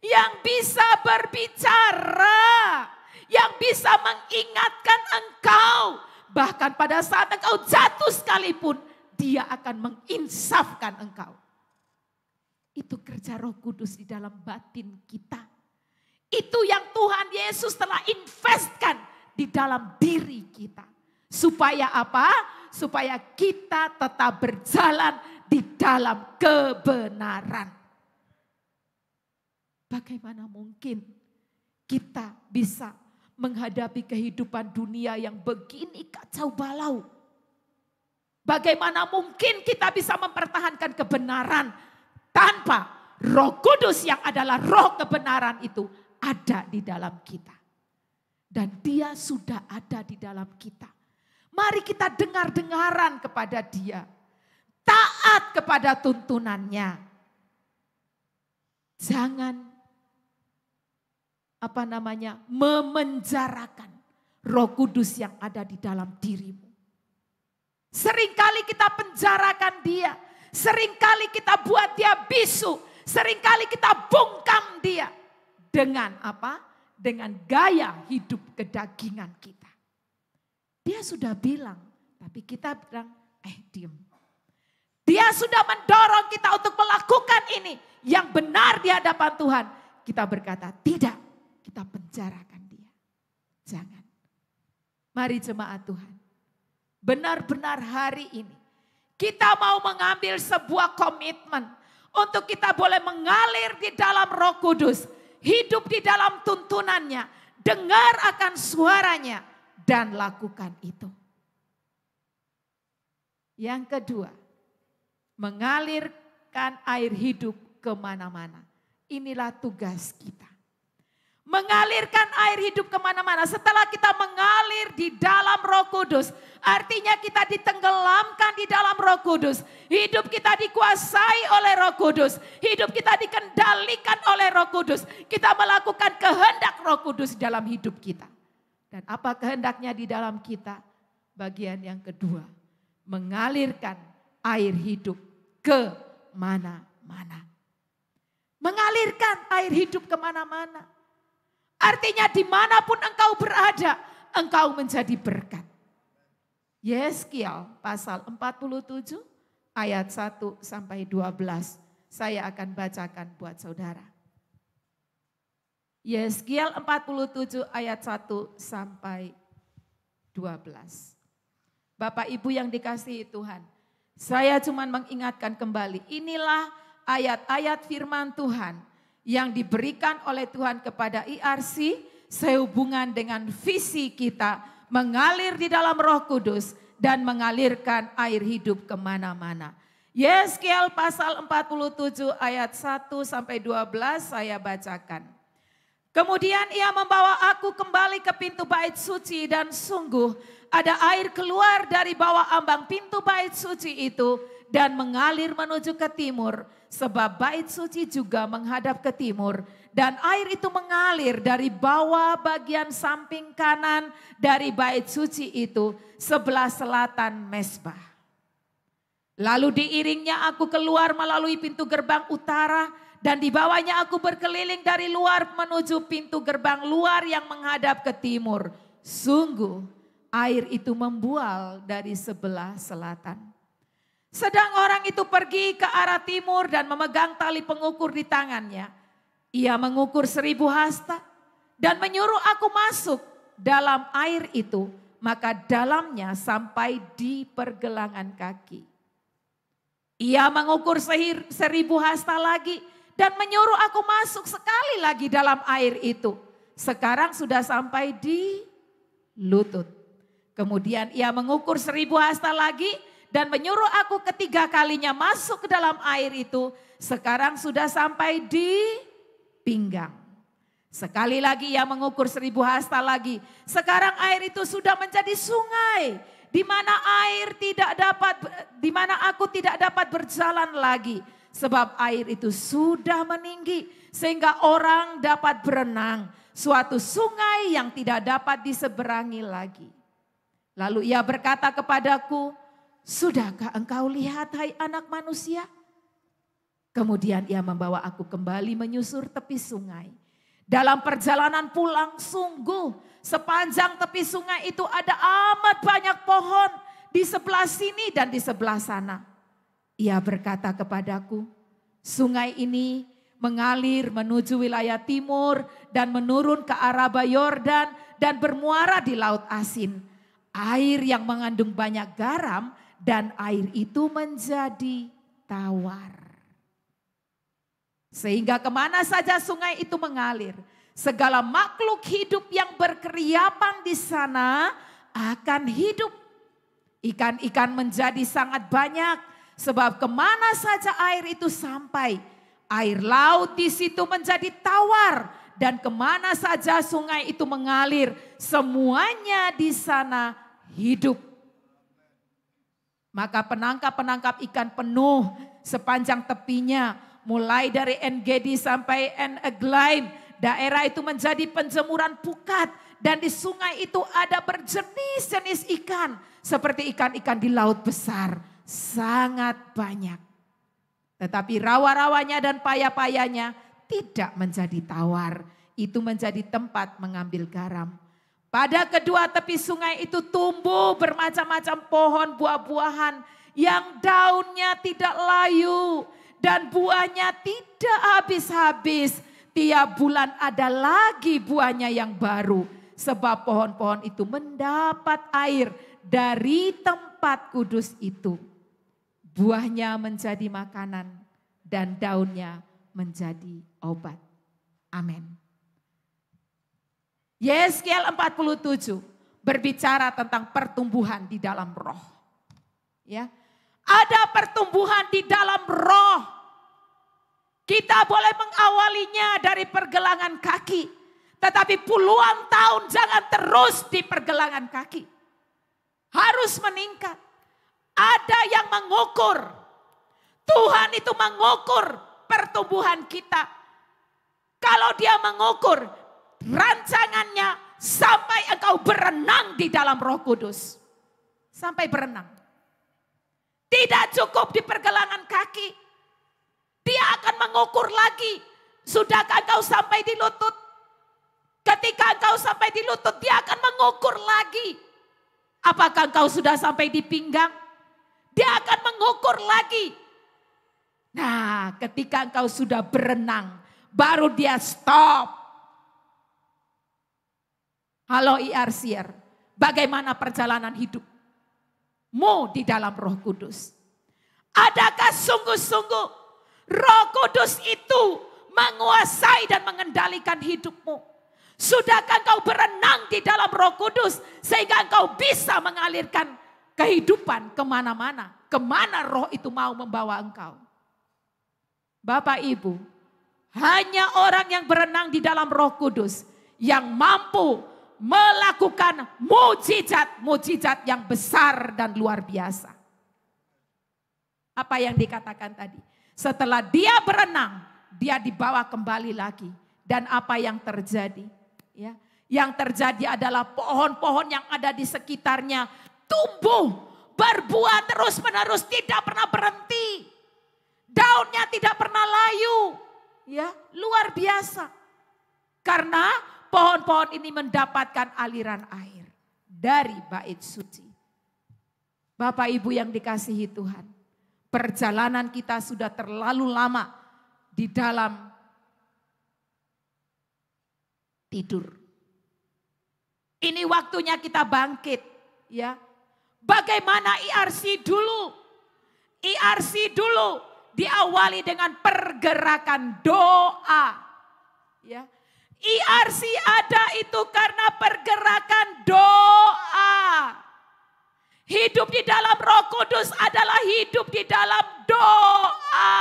Speaker 2: yang bisa berbicara, yang bisa mengingatkan engkau. Bahkan pada saat engkau jatuh sekalipun, dia akan menginsafkan engkau. Itu kerja Roh Kudus di dalam batin kita. Itu yang Tuhan Yesus telah investkan di dalam diri kita. Supaya apa? Supaya kita tetap berjalan di dalam kebenaran. Bagaimana mungkin kita bisa menghadapi kehidupan dunia yang begini kacau balau? Bagaimana mungkin kita bisa mempertahankan kebenaran tanpa Roh Kudus yang adalah roh kebenaran itu ada di dalam kita. Dan dia sudah ada di dalam kita. Mari kita dengar-dengaran kepada dia. Taat kepada tuntunannya. Jangan memenjarakan Roh Kudus yang ada di dalam dirimu. Seringkali kita penjarakan dia. Seringkali kita buat dia bisu. Seringkali kita bungkam dia. Dengan apa? Dengan gaya hidup kedagingan kita. Dia sudah bilang, tapi kita bilang, diem. Dia sudah mendorong kita untuk melakukan ini yang benar di hadapan Tuhan. Kita berkata, tidak. Kita penjarakan dia. Jangan. Mari jemaat Tuhan. Benar-benar hari ini. Kita mau mengambil sebuah komitmen. Untuk kita boleh mengalir di dalam Roh Kudus. Hidup di dalam tuntunannya. Dengar akan suaranya. Dan lakukan itu. Yang kedua. Mengalirkan air hidup kemana-mana. Inilah tugas kita. Mengalirkan air hidup kemana-mana. Setelah kita mengalir di dalam Roh Kudus. Artinya kita ditenggelamkan di dalam Roh Kudus. Hidup kita dikuasai oleh Roh Kudus. Hidup kita dikendalikan oleh Roh Kudus. Kita melakukan kehendak Roh Kudus dalam hidup kita. Dan apa kehendaknya di dalam kita? Bagian yang kedua. Mengalirkan air hidup ke mana-mana. Mengalirkan air hidup kemana-mana. Artinya dimanapun engkau berada, engkau menjadi berkat. Yeskiel pasal 47 ayat 1 sampai 12. Saya akan bacakan buat saudara. Yeskiel 47 ayat 1 sampai 12. Bapak Ibu yang dikasihi Tuhan, saya cuma mengingatkan kembali, inilah ayat-ayat firman Tuhan yang diberikan oleh Tuhan kepada IRC sehubungan dengan visi kita mengalir di dalam Roh Kudus dan mengalirkan air hidup kemana-mana. Yeskiel pasal 47 ayat 1 sampai 12 saya bacakan. Kemudian ia membawa aku kembali ke pintu bait suci dan sungguh ada air keluar dari bawah ambang pintu bait suci itu dan mengalir menuju ke timur. Sebab bait suci juga menghadap ke timur. Dan air itu mengalir dari bawah bagian samping kanan dari bait suci itu sebelah selatan mezbah. Lalu diiringnya aku keluar melalui pintu gerbang utara. Dan dibawanya aku berkeliling dari luar menuju pintu gerbang luar yang menghadap ke timur. Sungguh air itu membual dari sebelah selatan. Sedang orang itu pergi ke arah timur dan memegang tali pengukur di tangannya. Ia mengukur 1000 hasta dan menyuruh aku masuk dalam air itu. Maka dalamnya sampai di pergelangan kaki. Ia mengukur 1000 hasta lagi dan menyuruh aku masuk sekali lagi dalam air itu. Sekarang sudah sampai di lutut. Kemudian ia mengukur 1000 hasta lagi. Dan menyuruh aku ketiga kalinya masuk ke dalam air itu. Sekarang sudah sampai di pinggang. Sekali lagi ia mengukur 1000 hasta lagi. Sekarang air itu sudah menjadi sungai. Di mana aku tidak dapat berjalan lagi. Sebab air itu sudah meninggi. Sehingga orang dapat berenang. Suatu sungai yang tidak dapat diseberangi lagi. Lalu ia berkata kepadaku, sudahkah engkau lihat hai anak manusia? Kemudian ia membawa aku kembali menyusur tepi sungai. Dalam perjalanan pulang sungguh sepanjang tepi sungai itu ada amat banyak pohon di sebelah sini dan di sebelah sana. Ia berkata kepadaku, sungai ini mengalir menuju wilayah timur dan menurun ke Araba Yordan dan bermuara di Laut Asin. Air yang mengandung banyak garam dan air itu menjadi tawar. Sehingga kemana saja sungai itu mengalir, segala makhluk hidup yang berkeriapan di sana akan hidup. Ikan-ikan menjadi sangat banyak, sebab kemana saja air itu sampai, air laut di situ menjadi tawar. Dan kemana saja sungai itu mengalir, semuanya di sana hidup. Maka penangkap-penangkap ikan penuh sepanjang tepinya, mulai dari En-Gedi sampai En-Eglaim. Daerah itu menjadi penjemuran pukat. Dan di sungai itu ada berjenis-jenis ikan. Seperti ikan-ikan di laut besar. Sangat banyak. Tetapi rawa-rawanya dan paya-payanya tidak menjadi tawar. Itu menjadi tempat mengambil garam. Pada kedua tepi sungai itu tumbuh bermacam-macam pohon buah-buahan. Yang daunnya tidak layu. Dan buahnya tidak habis-habis. Tiap bulan ada lagi buahnya yang baru. Sebab pohon-pohon itu mendapat air dari tempat kudus itu. Buahnya menjadi makanan dan daunnya menjadi obat. Amin. Yeskiel 47 berbicara tentang pertumbuhan di dalam roh. Ya. Ada pertumbuhan di dalam roh. Kita boleh mengawalinya dari pergelangan kaki. Tetapi puluhan tahun jangan terus di pergelangan kaki. Harus meningkat. Ada yang mengukur. Tuhan itu mengukur pertumbuhan kita. Kalau dia mengukur rancangannya sampai engkau berenang di dalam Roh Kudus. Sampai berenang. Tidak cukup di pergelangan kaki. Dia akan mengukur lagi. Sudahkah engkau sampai di lutut? Ketika engkau sampai di lutut, dia akan mengukur lagi. Apakah engkau sudah sampai di pinggang? Dia akan mengukur lagi. Nah, ketika engkau sudah berenang, baru dia stop. Halo IRCR, bagaimana perjalanan hidupmu di dalam Roh Kudus? Adakah sungguh-sungguh Roh Kudus itu menguasai dan mengendalikan hidupmu? Sudahkah engkau berenang di dalam Roh Kudus sehingga engkau bisa mengalirkan kehidupan kemana-mana? Kemana roh itu mau membawa engkau? Bapak Ibu, hanya orang yang berenang di dalam Roh Kudus yang mampu melakukan mujizat-mujizat yang besar dan luar biasa. Apa yang dikatakan tadi? Setelah dia berenang, dia dibawa kembali lagi. Dan apa yang terjadi? Ya, yang terjadi adalah pohon-pohon yang ada di sekitarnya tumbuh, berbuah terus-menerus, tidak pernah berhenti. Daunnya tidak pernah layu. Ya, luar biasa. Karena pohon-pohon ini mendapatkan aliran air dari bait suci. Bapak Ibu yang dikasihi Tuhan, perjalanan kita sudah terlalu lama di dalam tidur. Ini waktunya kita bangkit, ya. Bagaimana IRC dulu? IRC dulu diawali dengan pergerakan doa, ya. IRC ada itu karena pergerakan doa. Hidup di dalam Roh Kudus adalah hidup di dalam doa.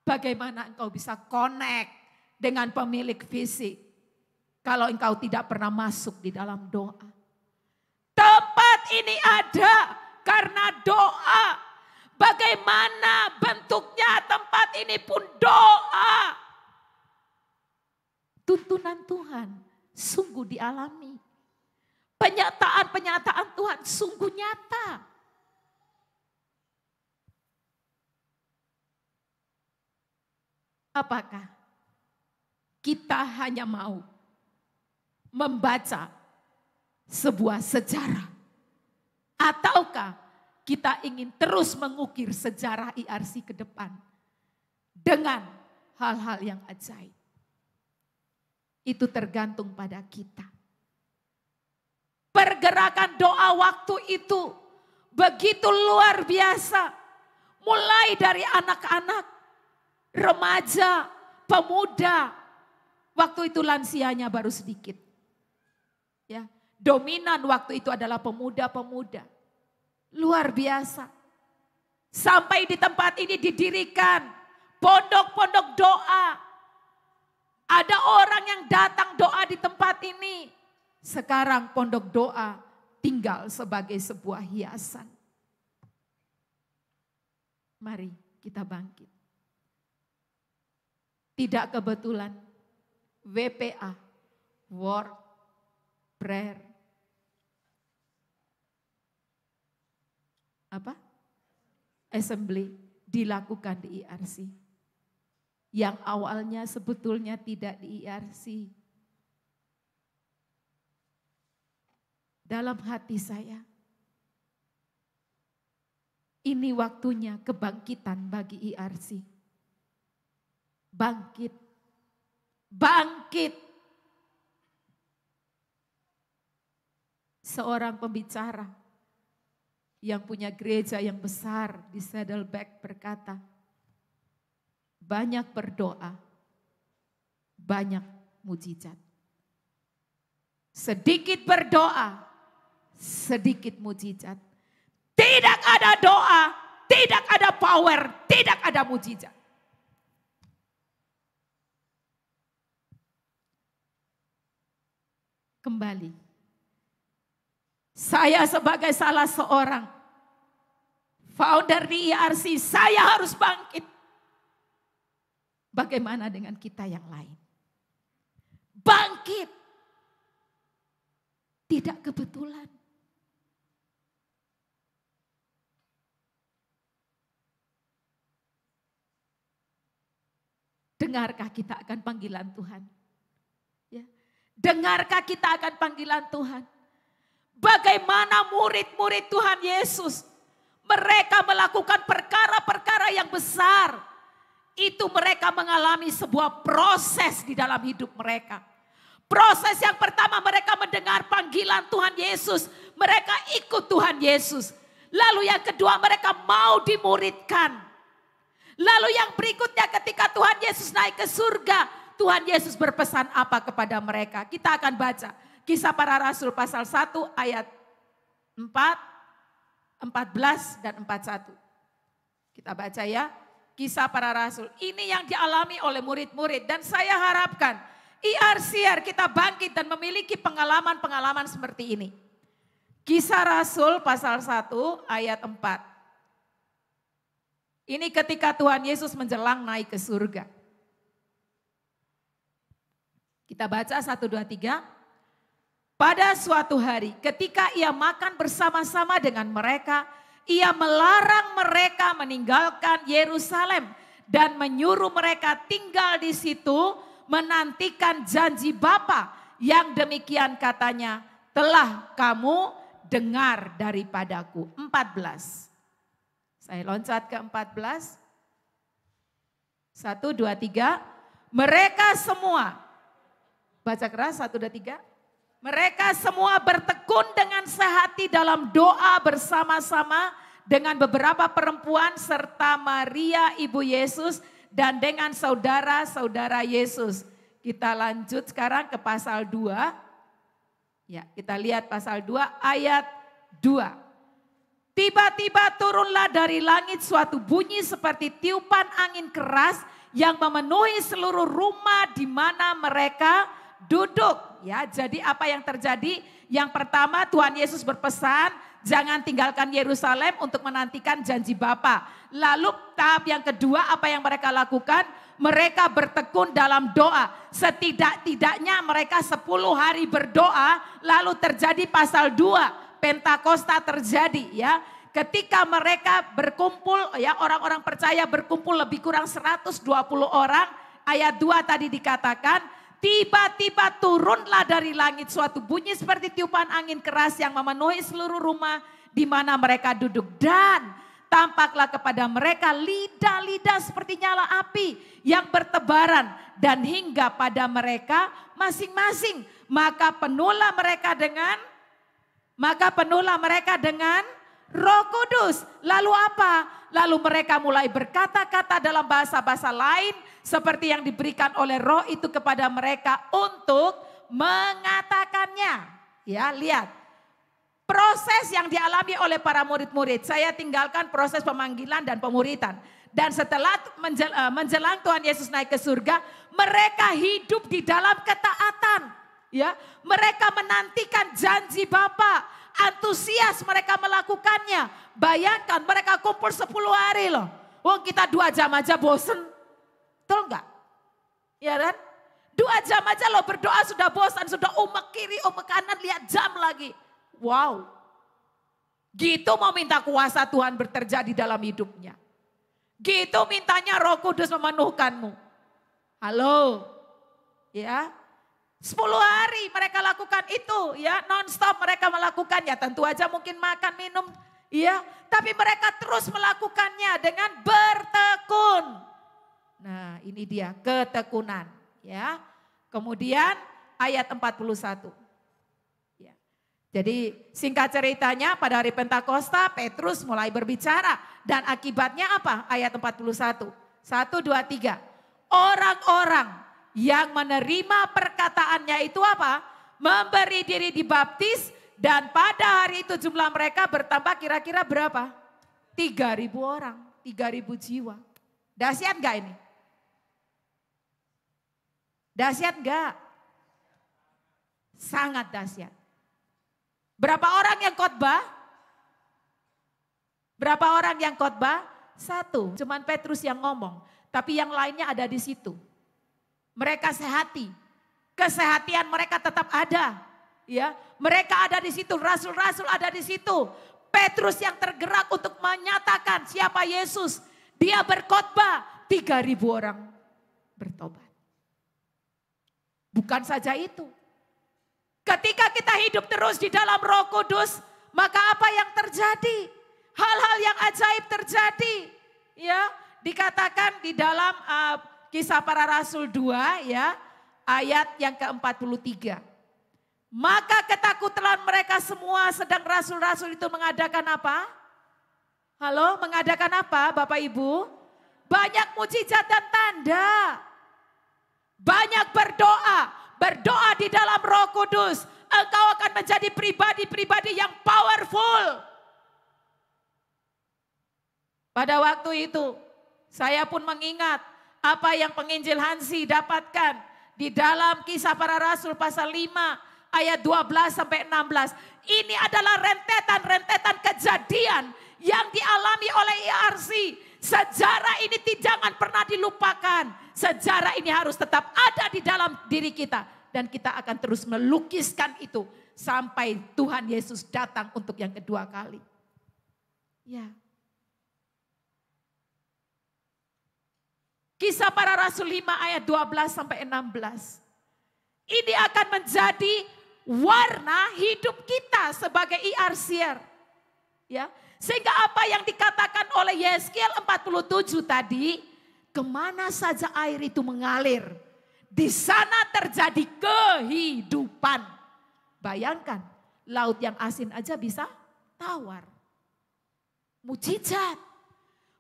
Speaker 2: Bagaimana engkau bisa connect dengan pemilik fisik kalau engkau tidak pernah masuk di dalam doa? Tempat ini ada karena doa. Bagaimana bentuknya tempat ini pun doa. Tuntunan Tuhan sungguh dialami. Penyataan-penyataan Tuhan sungguh nyata. Apakah kita hanya mau membaca sebuah sejarah? Ataukah kita ingin terus mengukir sejarah IRC ke depan dengan hal-hal yang ajaib? Itu tergantung pada kita. Pergerakan doa waktu itu begitu luar biasa. Mulai dari anak-anak, remaja, pemuda. Waktu itu lansianya baru sedikit. Ya, dominan waktu itu adalah pemuda-pemuda. Luar biasa. Sampai di tempat ini didirikan pondok-pondok doa. Ada orang yang datang doa di tempat ini. Sekarang pondok doa tinggal sebagai sebuah hiasan. Mari kita bangkit. Tidak kebetulan WPA, Word Prayer, Assembly dilakukan di IRC. Yang awalnya sebetulnya tidak di IRC. Dalam hati saya, ini waktunya kebangkitan bagi IRC. Bangkit, bangkit. Seorang pembicara yang punya gereja yang besar di Saddleback berkata, banyak berdoa, banyak mujizat. Sedikit berdoa, sedikit mujizat. Tidak ada doa, tidak ada power, tidak ada mujizat. Kembali. Saya sebagai salah seorang founder di IRC, saya harus bangkit. Bagaimana dengan kita yang lain? Bangkit. Tidak kebetulan. Dengarkah kita akan panggilan Tuhan? Ya. Dengarkah kita akan panggilan Tuhan? Bagaimana murid-murid Tuhan Yesus, mereka melakukan perkara-perkara yang besar. Itu mereka mengalami sebuah proses di dalam hidup mereka. Proses yang pertama, mereka mendengar panggilan Tuhan Yesus. Mereka ikut Tuhan Yesus. Lalu yang kedua, mereka mau dimuridkan. Lalu yang berikutnya, ketika Tuhan Yesus naik ke surga, Tuhan Yesus berpesan apa kepada mereka? Kita akan baca Kisah Para Rasul pasal 1 ayat 4, 14 dan 41. Kita baca ya. Kisah Para Rasul. Ini yang dialami oleh murid-murid. Dan saya harapkan IRCR kita bangkit dan memiliki pengalaman-pengalaman seperti ini. Kisah Rasul pasal 1 ayat 4. Ini ketika Tuhan Yesus menjelang naik ke surga. Kita baca 1, 2, 3. Pada suatu hari ketika ia makan bersama-sama dengan mereka, ia melarang mereka meninggalkan Yerusalem dan menyuruh mereka tinggal di situ menantikan janji Bapa yang demikian katanya, telah kamu dengar daripadaku. 14. Saya loncat ke 14. 1, 2, 3. Mereka semua, baca keras 1, 2, 3. Mereka semua bertekun dengan sehati dalam doa bersama-sama dengan beberapa perempuan serta Maria ibu Yesus dan dengan saudara-saudara Yesus. Kita lanjut sekarang ke pasal 2. Ya, kita lihat pasal 2 ayat 2. Tiba-tiba turunlah dari langit suatu bunyi seperti tiupan angin keras yang memenuhi seluruh rumah di mana mereka duduk. Ya, jadi apa yang terjadi? Yang pertama, Tuhan Yesus berpesan, jangan tinggalkan Yerusalem untuk menantikan janji Bapa. Lalu tahap yang kedua, apa yang mereka lakukan? Mereka bertekun dalam doa. Setidak-tidaknya mereka 10 hari berdoa, lalu terjadi pasal 2. Pentakosta terjadi ya. Ketika mereka berkumpul ya, orang-orang percaya berkumpul lebih kurang 120 orang ayat 2 tadi dikatakan, tiba-tiba turunlah dari langit suatu bunyi seperti tiupan angin keras yang memenuhi seluruh rumah di mana mereka duduk. Dan tampaklah kepada mereka lidah-lidah seperti nyala api yang bertebaran dan hingga pada mereka masing-masing. Maka penuhlah mereka dengan Roh Kudus. Lalu apa? Lalu mereka mulai berkata-kata dalam bahasa-bahasa lain seperti yang diberikan oleh Roh itu kepada mereka untuk mengatakannya. Ya, lihat. Proses yang dialami oleh para murid-murid. Saya tinggalkan proses pemanggilan dan pemuritan. Dan setelah menjelang Tuhan Yesus naik ke surga, mereka hidup di dalam ketaatan. Ya, mereka menantikan janji Bapa. Antusias mereka melakukannya. Bayangkan mereka kumpul 10 hari loh. Wong kita 2 jam aja bosen. Betul enggak? Ya kan? 2 jam aja loh berdoa sudah bosan. Sudah umek kiri, umek kanan, lihat jam lagi. Wow. Gitu mau minta kuasa Tuhan bekerja di dalam hidupnya. Gitu mintanya Roh Kudus memenuhkanmu. Halo. Ya. 10 hari mereka lakukan itu ya, non-stop mereka melakukannya. Tentu aja mungkin makan, minum ya, tapi mereka terus melakukannya dengan bertekun. Nah, ini dia ketekunan ya. Kemudian ayat 41. Ya. Jadi singkat ceritanya pada hari Pentakosta Petrus mulai berbicara dan akibatnya apa? Ayat 41. 1 2 3. Orang-orang yang menerima perkataannya itu apa? Memberi diri dibaptis dan pada hari itu jumlah mereka bertambah kira-kira berapa? 3.000 orang, 3.000 jiwa. Dahsyat enggak ini? Dahsyat enggak? Sangat dahsyat. Berapa orang yang khotbah? Berapa orang yang khotbah? 1, cuman Petrus yang ngomong, tapi yang lainnya ada di situ. Mereka sehati, kesehatian mereka tetap ada, ya. Mereka ada di situ, rasul-rasul ada di situ. Petrus yang tergerak untuk menyatakan siapa Yesus. Dia berkhotbah, 3.000 orang bertobat. Bukan saja itu. Ketika kita hidup terus di dalam Roh Kudus, maka apa yang terjadi? Hal-hal yang ajaib terjadi, ya. Dikatakan di dalam Kisah Para Rasul 2 ya, ayat yang ke-43. Maka ketakutan mereka semua sedang rasul-rasul itu mengadakan apa? Halo, mengadakan apa Bapak Ibu? Banyak mujizat dan tanda. Banyak berdoa di dalam Roh Kudus. Engkau akan menjadi pribadi-pribadi yang powerful. Pada waktu itu saya pun mengingat apa yang penginjil Hansi dapatkan di dalam Kisah Para Rasul pasal 5 ayat 12 sampai 16. Ini adalah rentetan-rentetan kejadian yang dialami oleh IRC. Sejarah ini jangan pernah dilupakan. Sejarah ini harus tetap ada di dalam diri kita. Dan kita akan terus melukiskan itu sampai Tuhan Yesus datang untuk yang kedua kali. Ya. Kisah Para Rasul 5 ayat 12 sampai 16. Ini akan menjadi warna hidup kita sebagai IRCR. Ya, sehingga apa yang dikatakan oleh Yeskiel 47 tadi, kemana saja air itu mengalir, di sana terjadi kehidupan. Bayangkan, laut yang asin aja bisa tawar. Mujizat,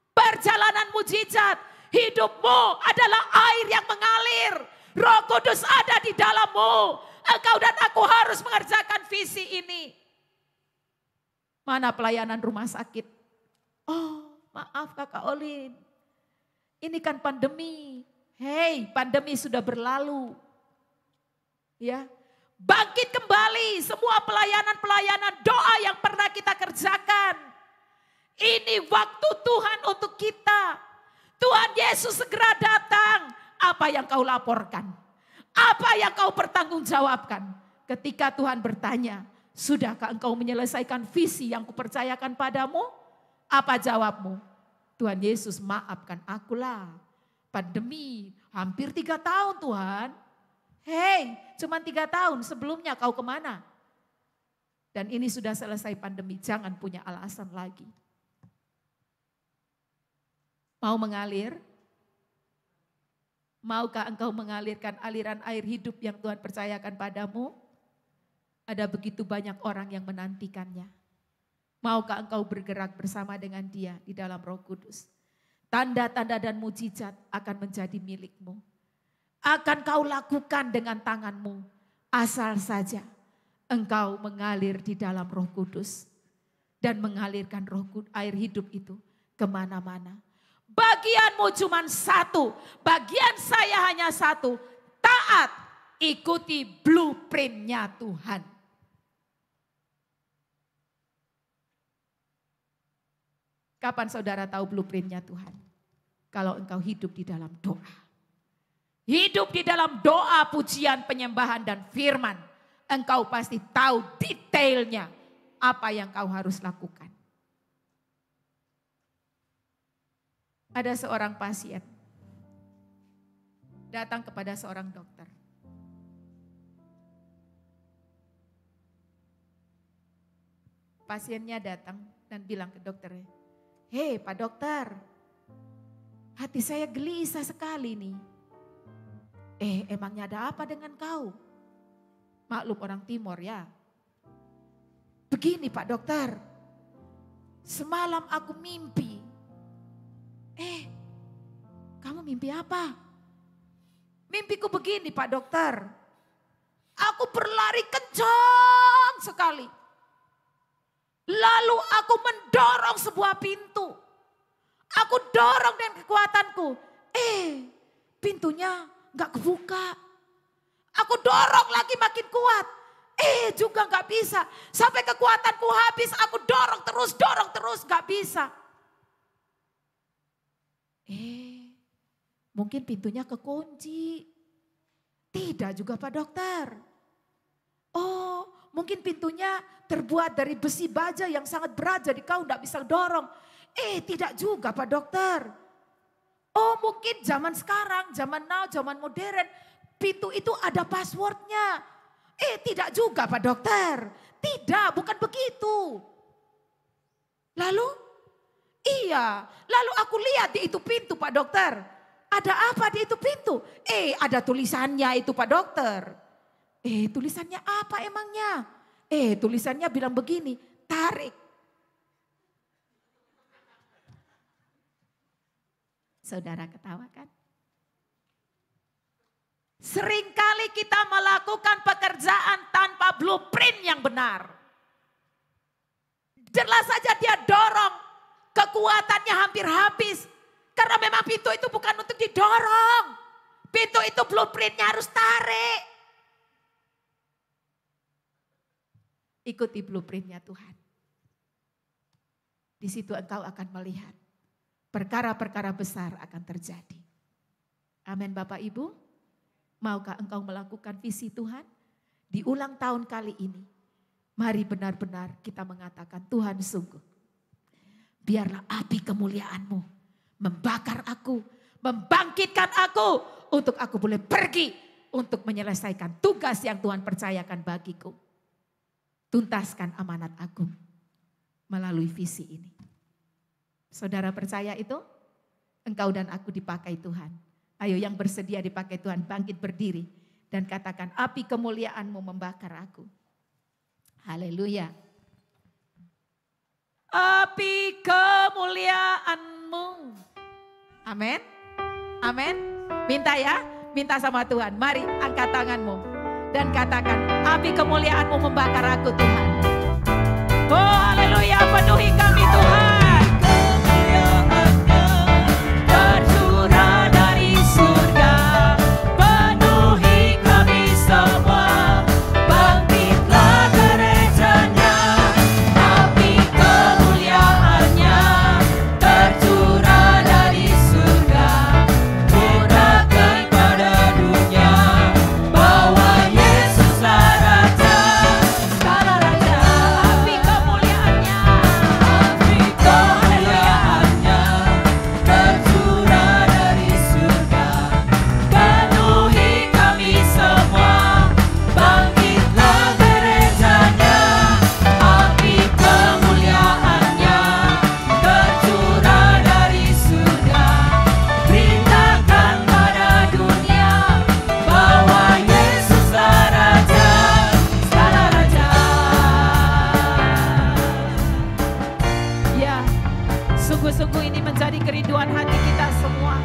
Speaker 2: perjalanan mujizat. Hidupmu adalah air yang mengalir. Roh Kudus ada di dalammu. Engkau dan aku harus mengerjakan visi ini. Mana pelayanan rumah sakit? Oh, maaf Kakak Olin. Ini kan pandemi. Hei, pandemi sudah berlalu. Ya. Bangkit kembali semua pelayanan-pelayanan doa yang pernah kita kerjakan. Ini waktu Tuhan untuk kita. Tuhan Yesus segera datang. Apa yang kau laporkan? Apa yang kau pertanggungjawabkan? Ketika Tuhan bertanya, sudahkah engkau menyelesaikan visi yang kupercayakan padamu? Apa jawabmu? Tuhan Yesus, maafkan akulah. Pandemi Hampir 3 tahun Tuhan. Hei, cuma 3 tahun, sebelumnya kau kemana? Dan ini sudah selesai pandemi, jangan punya alasan lagi. Mau mengalir? Maukah engkau mengalirkan aliran air hidup yang Tuhan percayakan padamu? Ada begitu banyak orang yang menantikannya. Maukah engkau bergerak bersama dengan Dia di dalam Roh Kudus? Tanda-tanda dan mujizat akan menjadi milikmu. Akan kau lakukan dengan tanganmu, asal saja engkau mengalir di dalam Roh Kudus dan mengalirkan air hidup itu kemana-mana. Bagianmu cuma satu, bagian saya hanya satu, taat, ikuti blueprint-nya Tuhan. Kapan saudara tahu blueprint-nya Tuhan? Kalau engkau hidup di dalam doa. Hidup di dalam doa, pujian, penyembahan, dan firman. Engkau pasti tahu detailnya apa yang kau harus lakukan. Ada seorang pasien datang kepada seorang dokter. Pasiennya datang dan bilang ke dokternya, "Hei Pak Dokter, hati saya gelisah sekali nih. Emangnya ada apa dengan kau?" Maklum orang Timur ya. "Begini Pak Dokter, semalam aku mimpi." Kamu mimpi apa?" "Mimpiku begini Pak Dokter, aku berlari kencang sekali. Lalu aku mendorong sebuah pintu. Aku dorong dengan kekuatanku. Pintunya gak kebuka. Aku dorong lagi makin kuat. Juga gak bisa. Sampai kekuatanku habis, aku dorong terus gak bisa. Mungkin pintunya kekunci. Tidak juga Pak Dokter. Oh, mungkin pintunya terbuat dari besi baja yang sangat berat jadi kau gak bisa dorong. Tidak juga Pak Dokter. Oh, mungkin zaman sekarang, zaman now, zaman modern, pintu itu ada passwordnya. Tidak juga Pak Dokter. Tidak, bukan begitu. Lalu? Iya, lalu aku lihat di itu pintu Pak Dokter. Ada apa di itu pintu? Ada tulisannya itu Pak Dokter. Tulisannya apa emangnya? Tulisannya bilang begini, tarik. Saudara ketawa kan? Seringkali kita melakukan pekerjaan tanpa blueprint yang benar. Jelas saja dia dorong, kekuatannya hampir habis. Karena memang pintu itu bukan untuk didorong. Pintu itu blueprintnya harus tarik. Ikuti blueprintnya Tuhan. Di situ engkau akan melihat perkara-perkara besar akan terjadi. Amin Bapak Ibu. Maukah engkau melakukan visi Tuhan? Di ulang tahun kali ini, mari benar-benar kita mengatakan, Tuhan sungguh, biarlah api kemuliaan-Mu membakar aku, membangkitkan aku, untuk aku boleh pergi untuk menyelesaikan tugas yang Tuhan percayakan bagiku. Tuntaskan amanat agung melalui visi ini. Saudara percaya itu? Engkau dan aku dipakai Tuhan. Ayo yang bersedia dipakai Tuhan bangkit berdiri dan katakan api kemuliaan-Mu membakar aku. Haleluya. Api kemuliaan-Mu. Amin. Amin. Minta ya, minta sama Tuhan. Mari angkat tanganmu dan katakan api kemuliaan-Mu membakar aku Tuhan. Oh haleluya, penuhi kami Tuhan.
Speaker 1: Api
Speaker 2: Sungguh-sungguh ini menjadi kerinduan hati kita semua.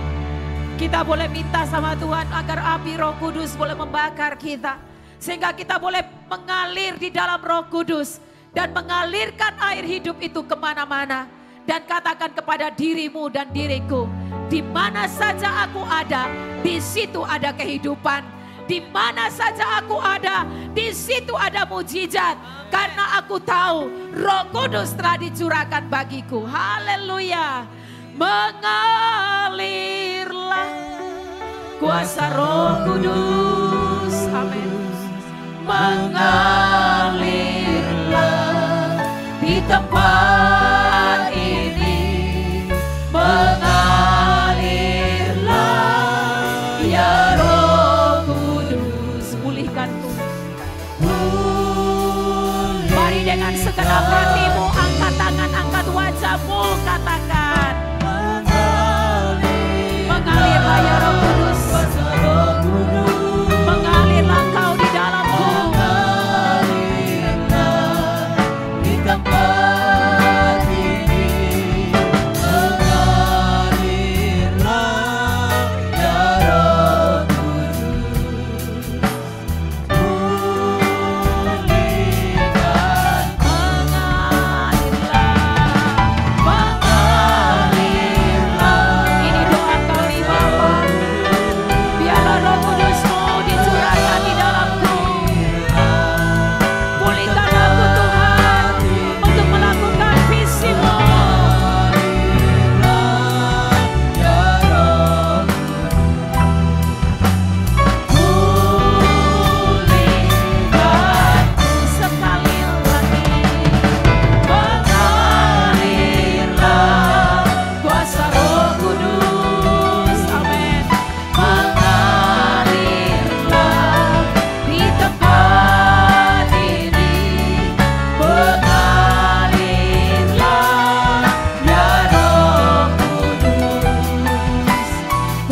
Speaker 2: Kita boleh minta sama Tuhan agar api Roh Kudus boleh membakar kita. Sehingga kita boleh mengalir di dalam Roh Kudus. Dan mengalirkan air hidup itu kemana-mana. Dan katakan kepada dirimu dan diriku, di mana saja aku ada, di situ ada kehidupan. Di mana saja aku ada, di situ ada mujizat. Karena aku tahu Roh Kudus telah dicurahkan bagiku. Haleluya. Mengalirlah kuasa Roh Kudus. Amin. Mengalirlah di tempat ini. Mengalirlah ya Roh Kudus. Pulihkan Tuhan. Mari dengan segenap hatimu, angkat tangan, angkat wajahmu, katakan. Mengalirlah ya Roh Kudus. Mengalirlah Engkau di dalamku.
Speaker 1: Di tempat ini. Mengalirlah ya Roh Kudus. Pulihkan
Speaker 2: Ini doa kami Bapa. Biarlah Roh Kudus-Mu dicurahkan di dalamku. Pulihkan aku Tuhan untuk melakukan visi-Mu. Pulihkanku sekali lagi. Mengalirlah kuasa Roh Kudus. Amin. Mengalirlah di tempat ini. Mengalirlah ya Roh Kudus.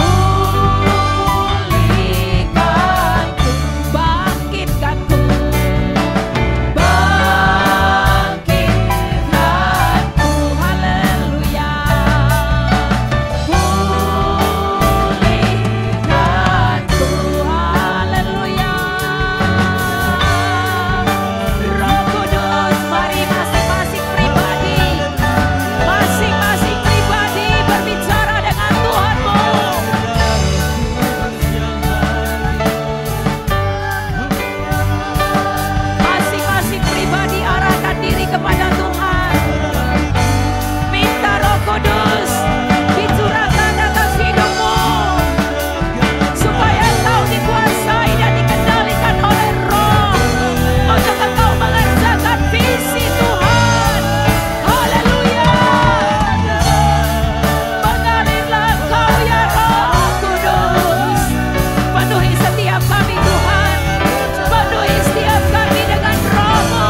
Speaker 2: Pulihkanku, bangkitkanku. Bangkitkanku, haleluya. Pulihkanku, haleluya. Roh Kudus, mari masing-masing pribadi berbicara dengan Tuhanmu. Masing-masing pribadi arahkan diri kepada Tuhan. Minta Roh Kudus dicurahkan atas hidupmu, supaya engkau dikuasai dan dikendalikan oleh Roh untuk engkau mengerjakan visi Tuhan. Haleluya. Mengalirlah Engkau ya Roh Kudus. Penuhi setiap kami Tuhan. Penuhi setiap kami dengan Roh-Mu.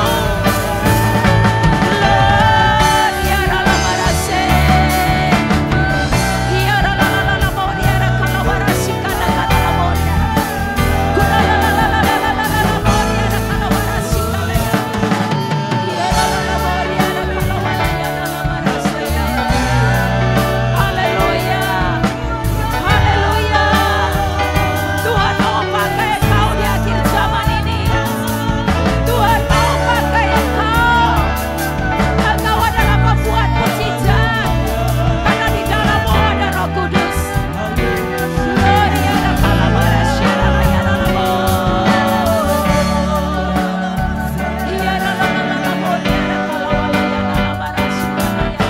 Speaker 2: Haleluya. Haleluya. Tuhan mau pakai Engkau di akhir zaman ini. Tuhan mau pakai Engkau. Engkau adalah pembuat mujizat. Karena di dalammu ada Roh Kudus. Gloria ada kalabara syara ya dalamo. Iya dalamo ya kalawala ya dalabara syara ya.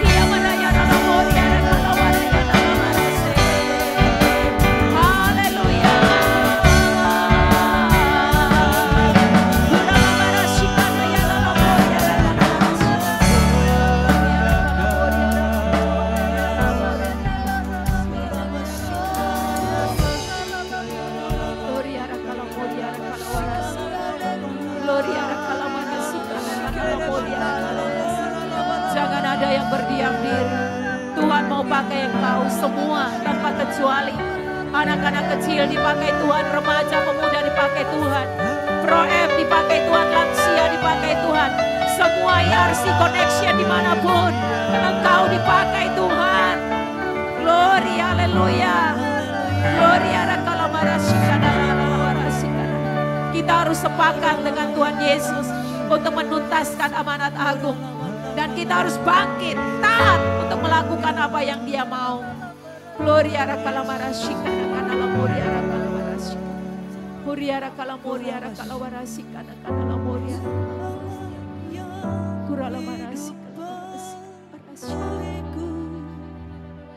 Speaker 2: Iya mana ya dalamo ya kalawala ya dalabara syara. Haleluya. Dalabara syara ya dalamo ya dalabara Jangan ada yang berdiam diri. Tuhan mau pakai engkau semua tanpa kecuali. Anak-anak kecil dipakai Tuhan, remaja pemuda dipakai Tuhan, Pro F dipakai Tuhan, lansia dipakai Tuhan. Semua IRC connection dimanapun Engkau dipakai Tuhan. Glory, haleluya. Glory, kita harus sepakat dengan Tuhan Yesus untuk menuntaskan amanat agung. Dan kita harus bangkit, taat untuk melakukan apa yang Dia mau. Glory, arakalamarashika, kanalamoria, arakalamarashika. Huria, arakalamoria, arakalawarashika, kanalamoria. Kuralamarashika,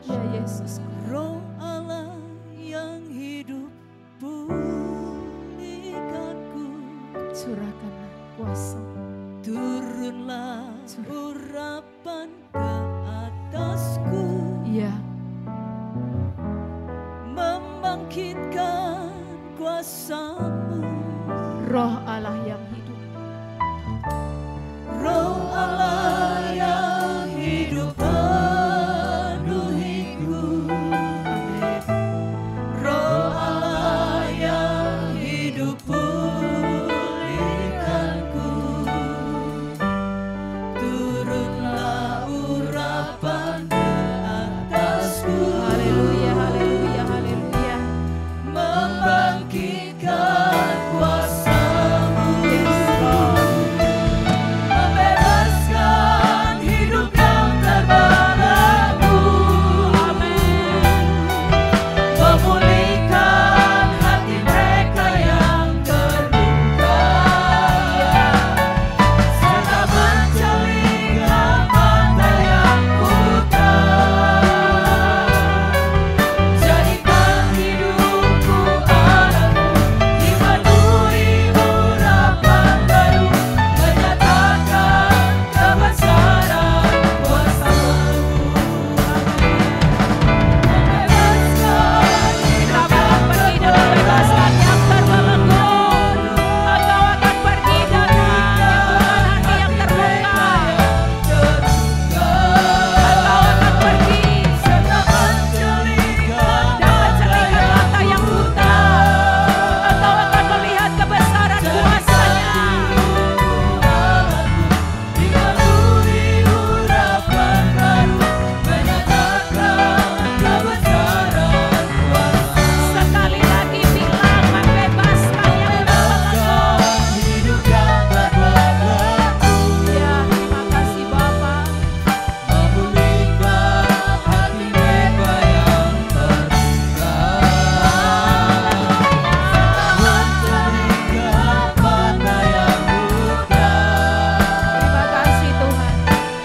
Speaker 2: ya Yesus.
Speaker 1: Roh Allah yang hidup pulihkanku,
Speaker 2: Curahkanlah kuasa,
Speaker 1: turunlah urapan ke atasku,
Speaker 2: ya,
Speaker 1: membangkitkan kuasa-Mu.
Speaker 2: Roh Allah yang hidup,
Speaker 1: Roh Allah yang hidup penuhiku, Roh Allah yang hidup pulihkanku, turunlah urapan ke atasku.
Speaker 2: haleluya, haleluya, haleluya.
Speaker 1: Membangkitkan kuasa-Mu,
Speaker 2: Yes, Lord.
Speaker 1: membebaskan hidup yang terbelenggu, memulihkan hati mereka yang terluka, serta mencelingkan mata yang buta. Jadikan hidupku anakmu, dipenuhi urapan baru, menyatakan kebesaran kuasa-Mu. Membebaskan
Speaker 2: Kita akan pergi dan membebaskan yang terbelenggu. Engkau akan pergi dan menyembuhkan hati yang terluka. Engkau akan pergi
Speaker 1: serta mencelingkan
Speaker 2: dan mencelingkan mata yang buta. Engkau akan melihat kebesaran kuasa-Nya.
Speaker 1: dipenuhi urapan baru, menyatakan kebesaran kuasa.
Speaker 2: Sekali lagi bilang membebaskan yang terbelenggu.
Speaker 1: Hidup yang terbelenggu,
Speaker 2: Ya, terima kasih Bapa.
Speaker 1: memulihkan hati mereka yang terluka, mencelingkan mata yang buta.
Speaker 2: Terima kasih Tuhan.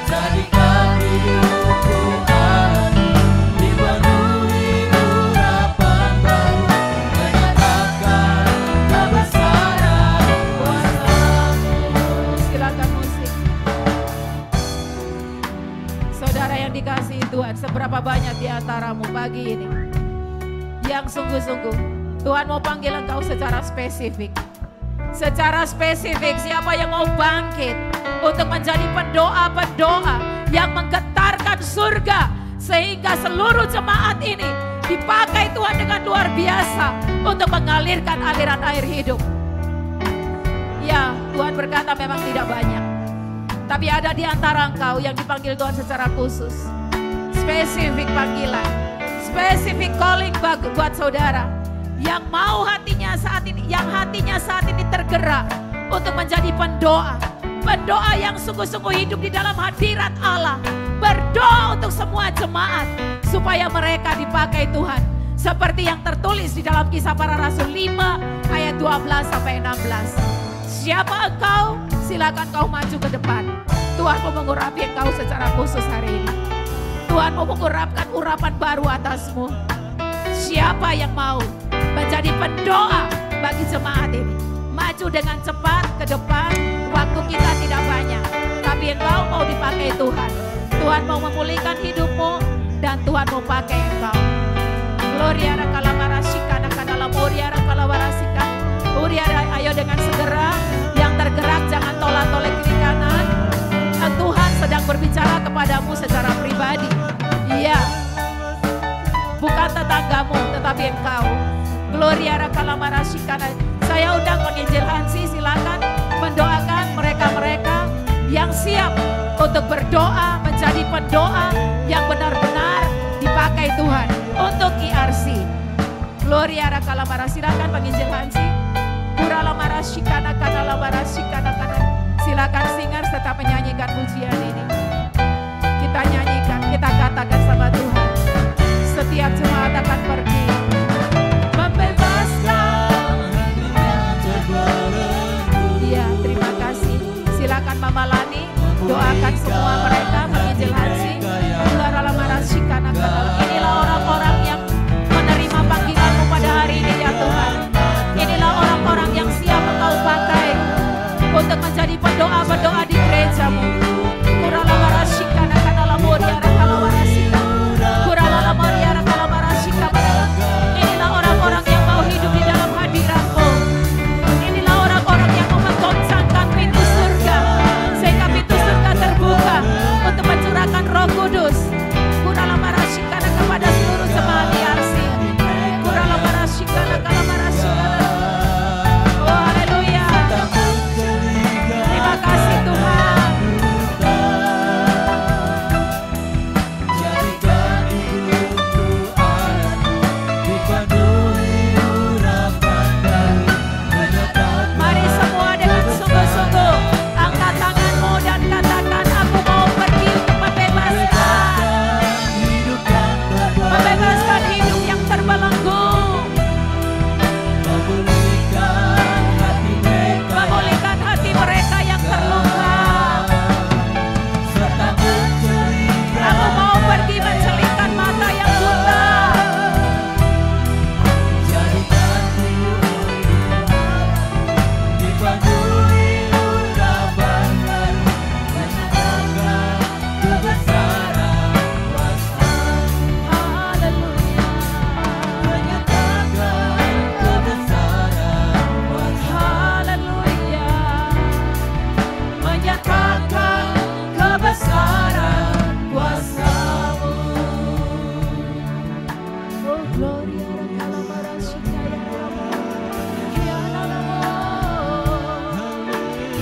Speaker 1: Jadikan hidupku anakmu, dipenuhi urapan baru, menyatakan kebesaran kuasa-Mu.
Speaker 2: Silakan musik. Saudara yang dikasihi Tuhan, seberapa banyak di antaramu pagi ini yang sungguh-sungguh Tuhan mau panggil engkau secara spesifik. Secara spesifik, siapa yang mau bangkit untuk menjadi pendoa-pendoa yang menggetarkan surga sehingga seluruh jemaat ini dipakai Tuhan dengan luar biasa untuk mengalirkan aliran air hidup. Ya, Tuhan berkata memang tidak banyak. Tapi ada di antara engkau yang dipanggil Tuhan secara khusus. Spesifik panggilan. Spesifik calling buat saudara. Yang mau hatinya saat ini, yang hatinya saat ini tergerak untuk menjadi pendoa. Pendoa yang sungguh-sungguh hidup di dalam hadirat Allah. Berdoa untuk semua jemaat. Supaya mereka dipakai Tuhan. Seperti yang tertulis di dalam Kisah Para Rasul 5 ayat 12 sampai 16. Siapa engkau? Silakan kau maju ke depan. Tuhan mau mengurapi engkau secara khusus hari ini. Tuhan mau mengurapkan urapan baru atasmu. Siapa yang mau menjadi pendoa bagi jemaat ini? Maju dengan cepat ke depan. Waktu kita tidak banyak. Tapi engkau mau dipakai Tuhan. Tuhan mau memulihkan hidupmu. Dan Tuhan mau pakai engkau. Gloria rakalamarasika nakadalamoria rakalawarasika. Ayo dengan segera. Yang tergerak jangan tolak-tolak kiri kanan. Dan Tuhan sedang berbicara kepadamu secara pribadi. Iya. Bukan tetanggamu tetapi engkau. Gloria rakalamarasika. Saya undang penginjil Hansi, silakan mendoakan mereka-mereka yang yang siap untuk berdoa, menjadi pendoa yang benar-benar dipakai Tuhan untuk IRC. Gloria Rakalamara, silakan penginjil Hansi. Kuralamara Shikana Kanalamara Shikana Kana. Silakan singers tetap menyanyikan pujian ini. Kita nyanyikan, kita katakan sama Tuhan. Setiap jemaat akan pergi membebaskan. Iya, terima kasih. Silakan Mama Lani doakan semua mereka penginjil Hansi. Kuralamara Shikana Kana. Inilah orang-orang yang menerima panggilan-Mu pada hari ini ya Tuhan. Inilah orang-orang yang siap Engkau pakai untuk menjadi pendoa-pendoa di gereja-Mu. Kuralamara Shikana Kana Lamoria Rakalamara Shikana. Kuralamara Rakalamara Shikana. Inilah orang-orang yang mau hidup di dalam hadirat-Mu. Inilah orang-orang yang mau menggoncangkan pintu surga sehingga pintu surga terbuka untuk mencurahkan Roh Kudus. Kuralamara Shikana kepada seluruh jemaat IRC. Kuralamara Shikana Kalamara Shikana. Oh haleluya. Terima kasih Tuhan. Mari semua dengan sungguh-sungguh angkat tanganmu dan katakan, aku mau pergi untuk membebaskan hidup yang terbelenggu, memulihkan hati mereka yang terluka. Aku mau pergi mencelingkan mata yang buta. Haleluya. Menyatakan kebesaran kuasa-Mu. Oh gloria Rakalamara Shikaya. Ya Nalamo.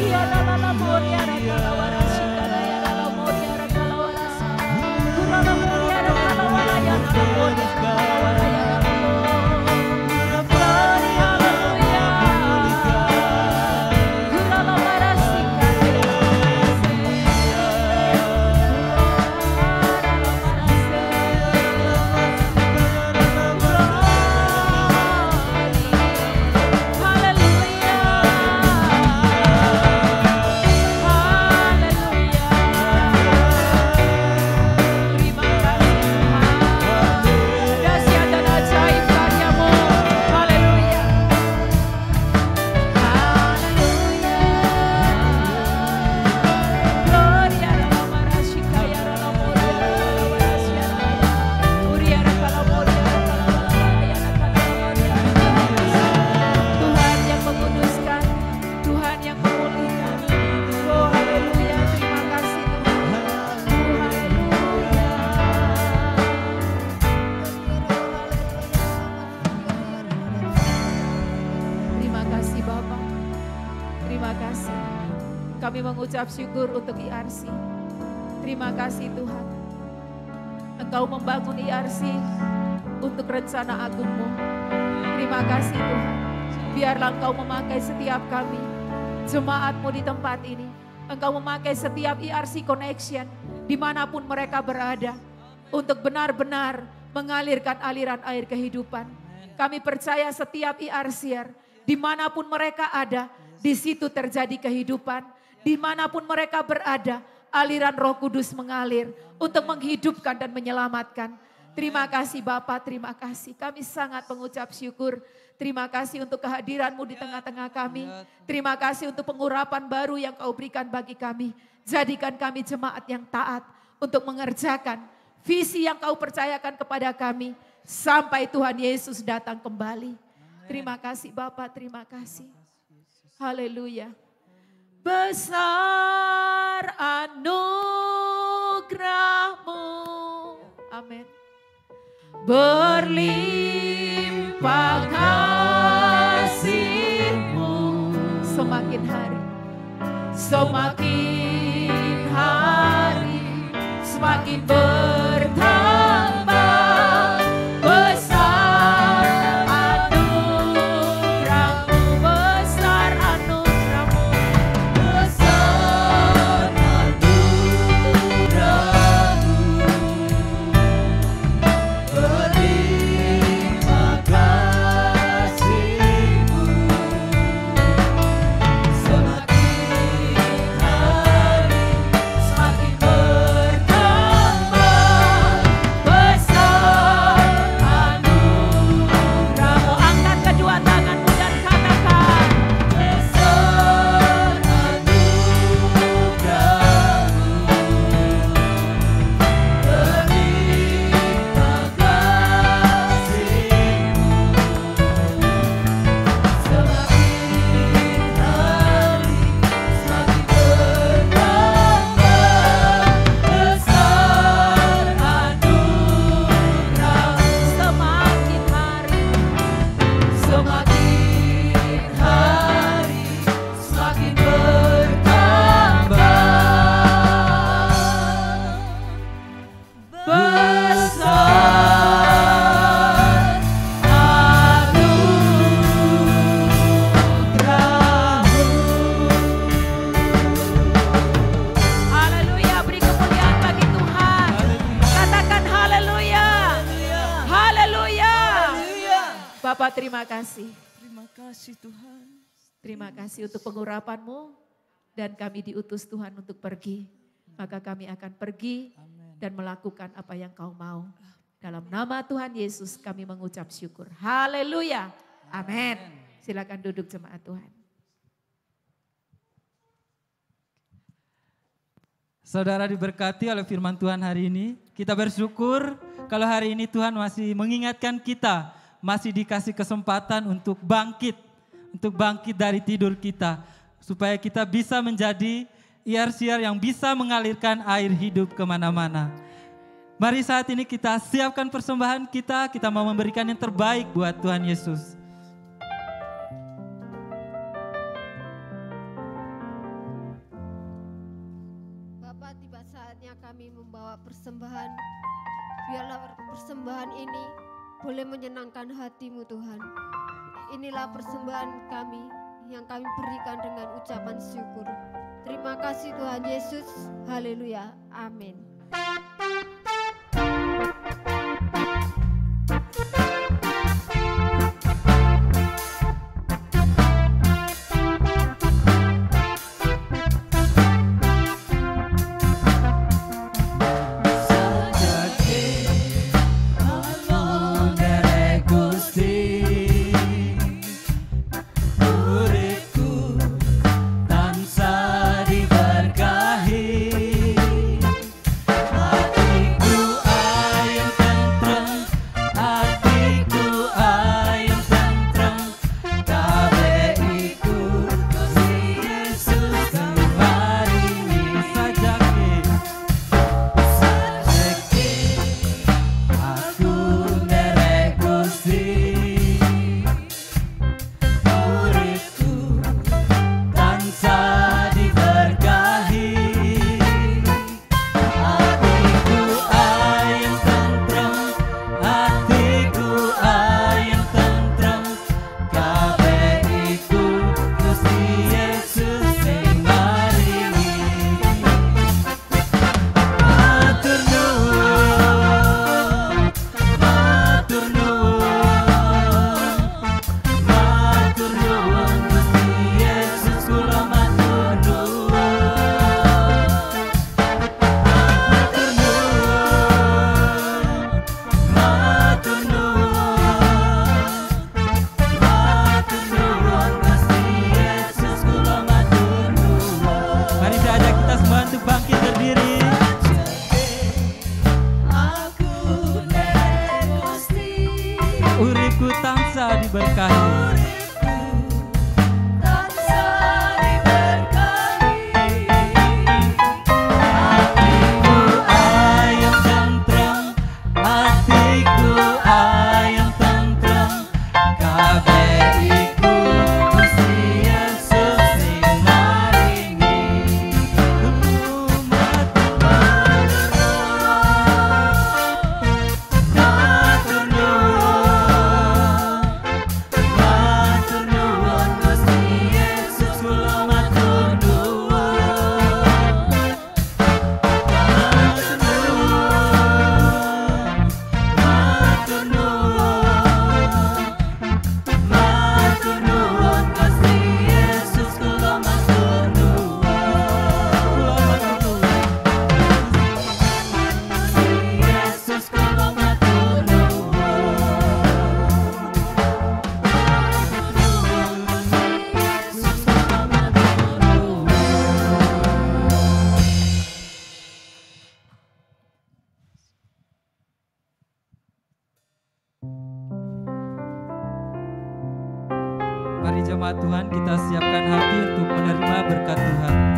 Speaker 2: Ya Nalamoria Rakalamara Shikaya. Ya Nalamoria Rakalamara Shikaya. Kuralamoria Rakalamara Ya Nalamoria Rakalamara Ya Nalamoria. Gloria haleluya. Kuralamara Shikaya. Tuhan yang menguduskan, Tuhan yang memulihkan. Oh haleluya, terima kasih Tuhan. Terima kasih Bapa. Terima kasih. Kami mengucap syukur untuk IRC. Terima kasih Tuhan. Engkau membangun IRC untuk rencana agung-Mu. Terima kasih Tuhan. Biarlah Engkau memakai setiap kami, jemaat-Mu di tempat ini. Engkau memakai setiap IRC Connection, dimanapun mereka berada, untuk benar-benar mengalirkan aliran air kehidupan. Kami percaya setiap IRCer, dimanapun mereka ada, di situ terjadi kehidupan. Dimanapun mereka berada, aliran Roh Kudus mengalir untuk menghidupkan dan menyelamatkan. Terima kasih Bapak, terima kasih. Kami sangat mengucap syukur. Terima kasih untuk kehadiran-Mu di tengah-tengah kami. Terima kasih untuk pengurapan baru yang Kau berikan bagi kami. Jadikan kami jemaat yang taat untuk mengerjakan visi yang Kau percayakan kepada kami. Sampai Tuhan Yesus datang kembali. Terima kasih Bapak, terima kasih. Haleluya. Besar anugerah-Mu. Amin. Berlimpah kasih-Mu semakin hari, semakin semakin bertambah besar anugerahmu, besar anugerahmu, besar anugerahmu, berterima kasih-Mu, semakin hari semakin bertambah besar anugerahmu. Angkat kedua tanganmu dan katakan, besar anugerahmu, berterima kasih-Mu, semakin hari semakin bertambah besar anugerah, semakin hari semakin bertambah besar anugerahmu. Haleluya, beri kemuliaan bagi Tuhan. Katakan haleluya. Haleluya. Bapak terima kasih.
Speaker 1: Terima kasih Tuhan.
Speaker 2: Terima kasih untuk pengurapan-Mu dan kami diutus Tuhan untuk pergi. Maka kami akan pergi dan melakukan apa yang Kau mau. Dalam nama Tuhan Yesus kami mengucap syukur. Haleluya. Amin. Silakan duduk jemaat Tuhan.
Speaker 4: Saudara diberkati oleh firman Tuhan hari ini. Kita bersyukur kalau hari ini Tuhan masih mengingatkan kita, masih dikasih kesempatan untuk bangkit dari tidur kita. Supaya kita bisa menjadi IRCR yang bisa mengalirkan air hidup kemana-mana. Mari saat ini kita siapkan persembahan kita mau memberikan yang terbaik buat Tuhan Yesus.
Speaker 7: Bapak, tiba saatnya kami membawa persembahan. Biarlah persembahan ini boleh menyenangkan hati-Mu Tuhan. Inilah persembahan kami yang kami berikan dengan ucapan syukur. Terima kasih Tuhan Yesus. Haleluya. Amin.
Speaker 4: jemaat Tuhan, kita siapkan hati untuk menerima berkat Tuhan.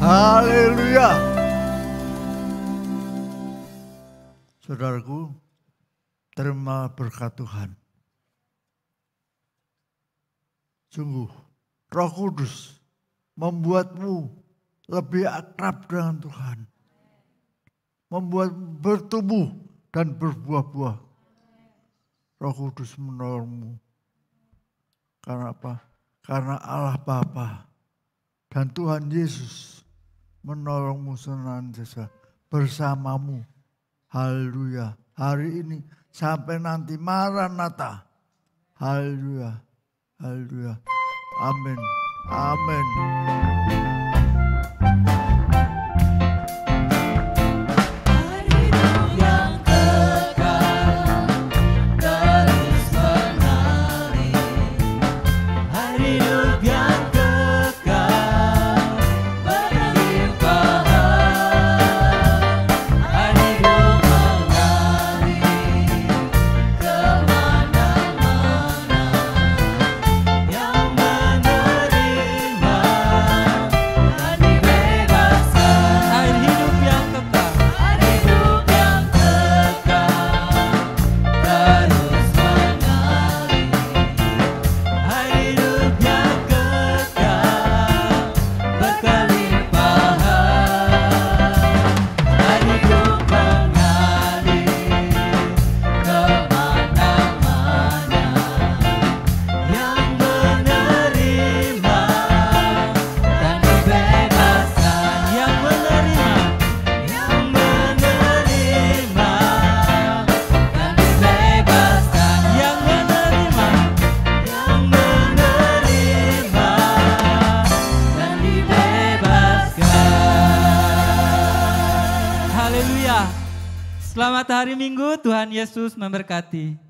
Speaker 8: Haleluya. Saudaraku, terima berkat Tuhan. Sungguh, Roh Kudus membuatmu lebih akrab dengan Tuhan. Membuat bertumbuh dan berbuah-buah. Roh Kudus menolongmu. Karena apa? Karena Allah Bapa dan Tuhan Yesus menolongmu senantiasa bersamamu. Haleluya. Hari ini sampai nanti Maranatha. Haleluya. Haleluya. Amin. Amin.
Speaker 4: Selamat hari Minggu, Tuhan Yesus memberkati.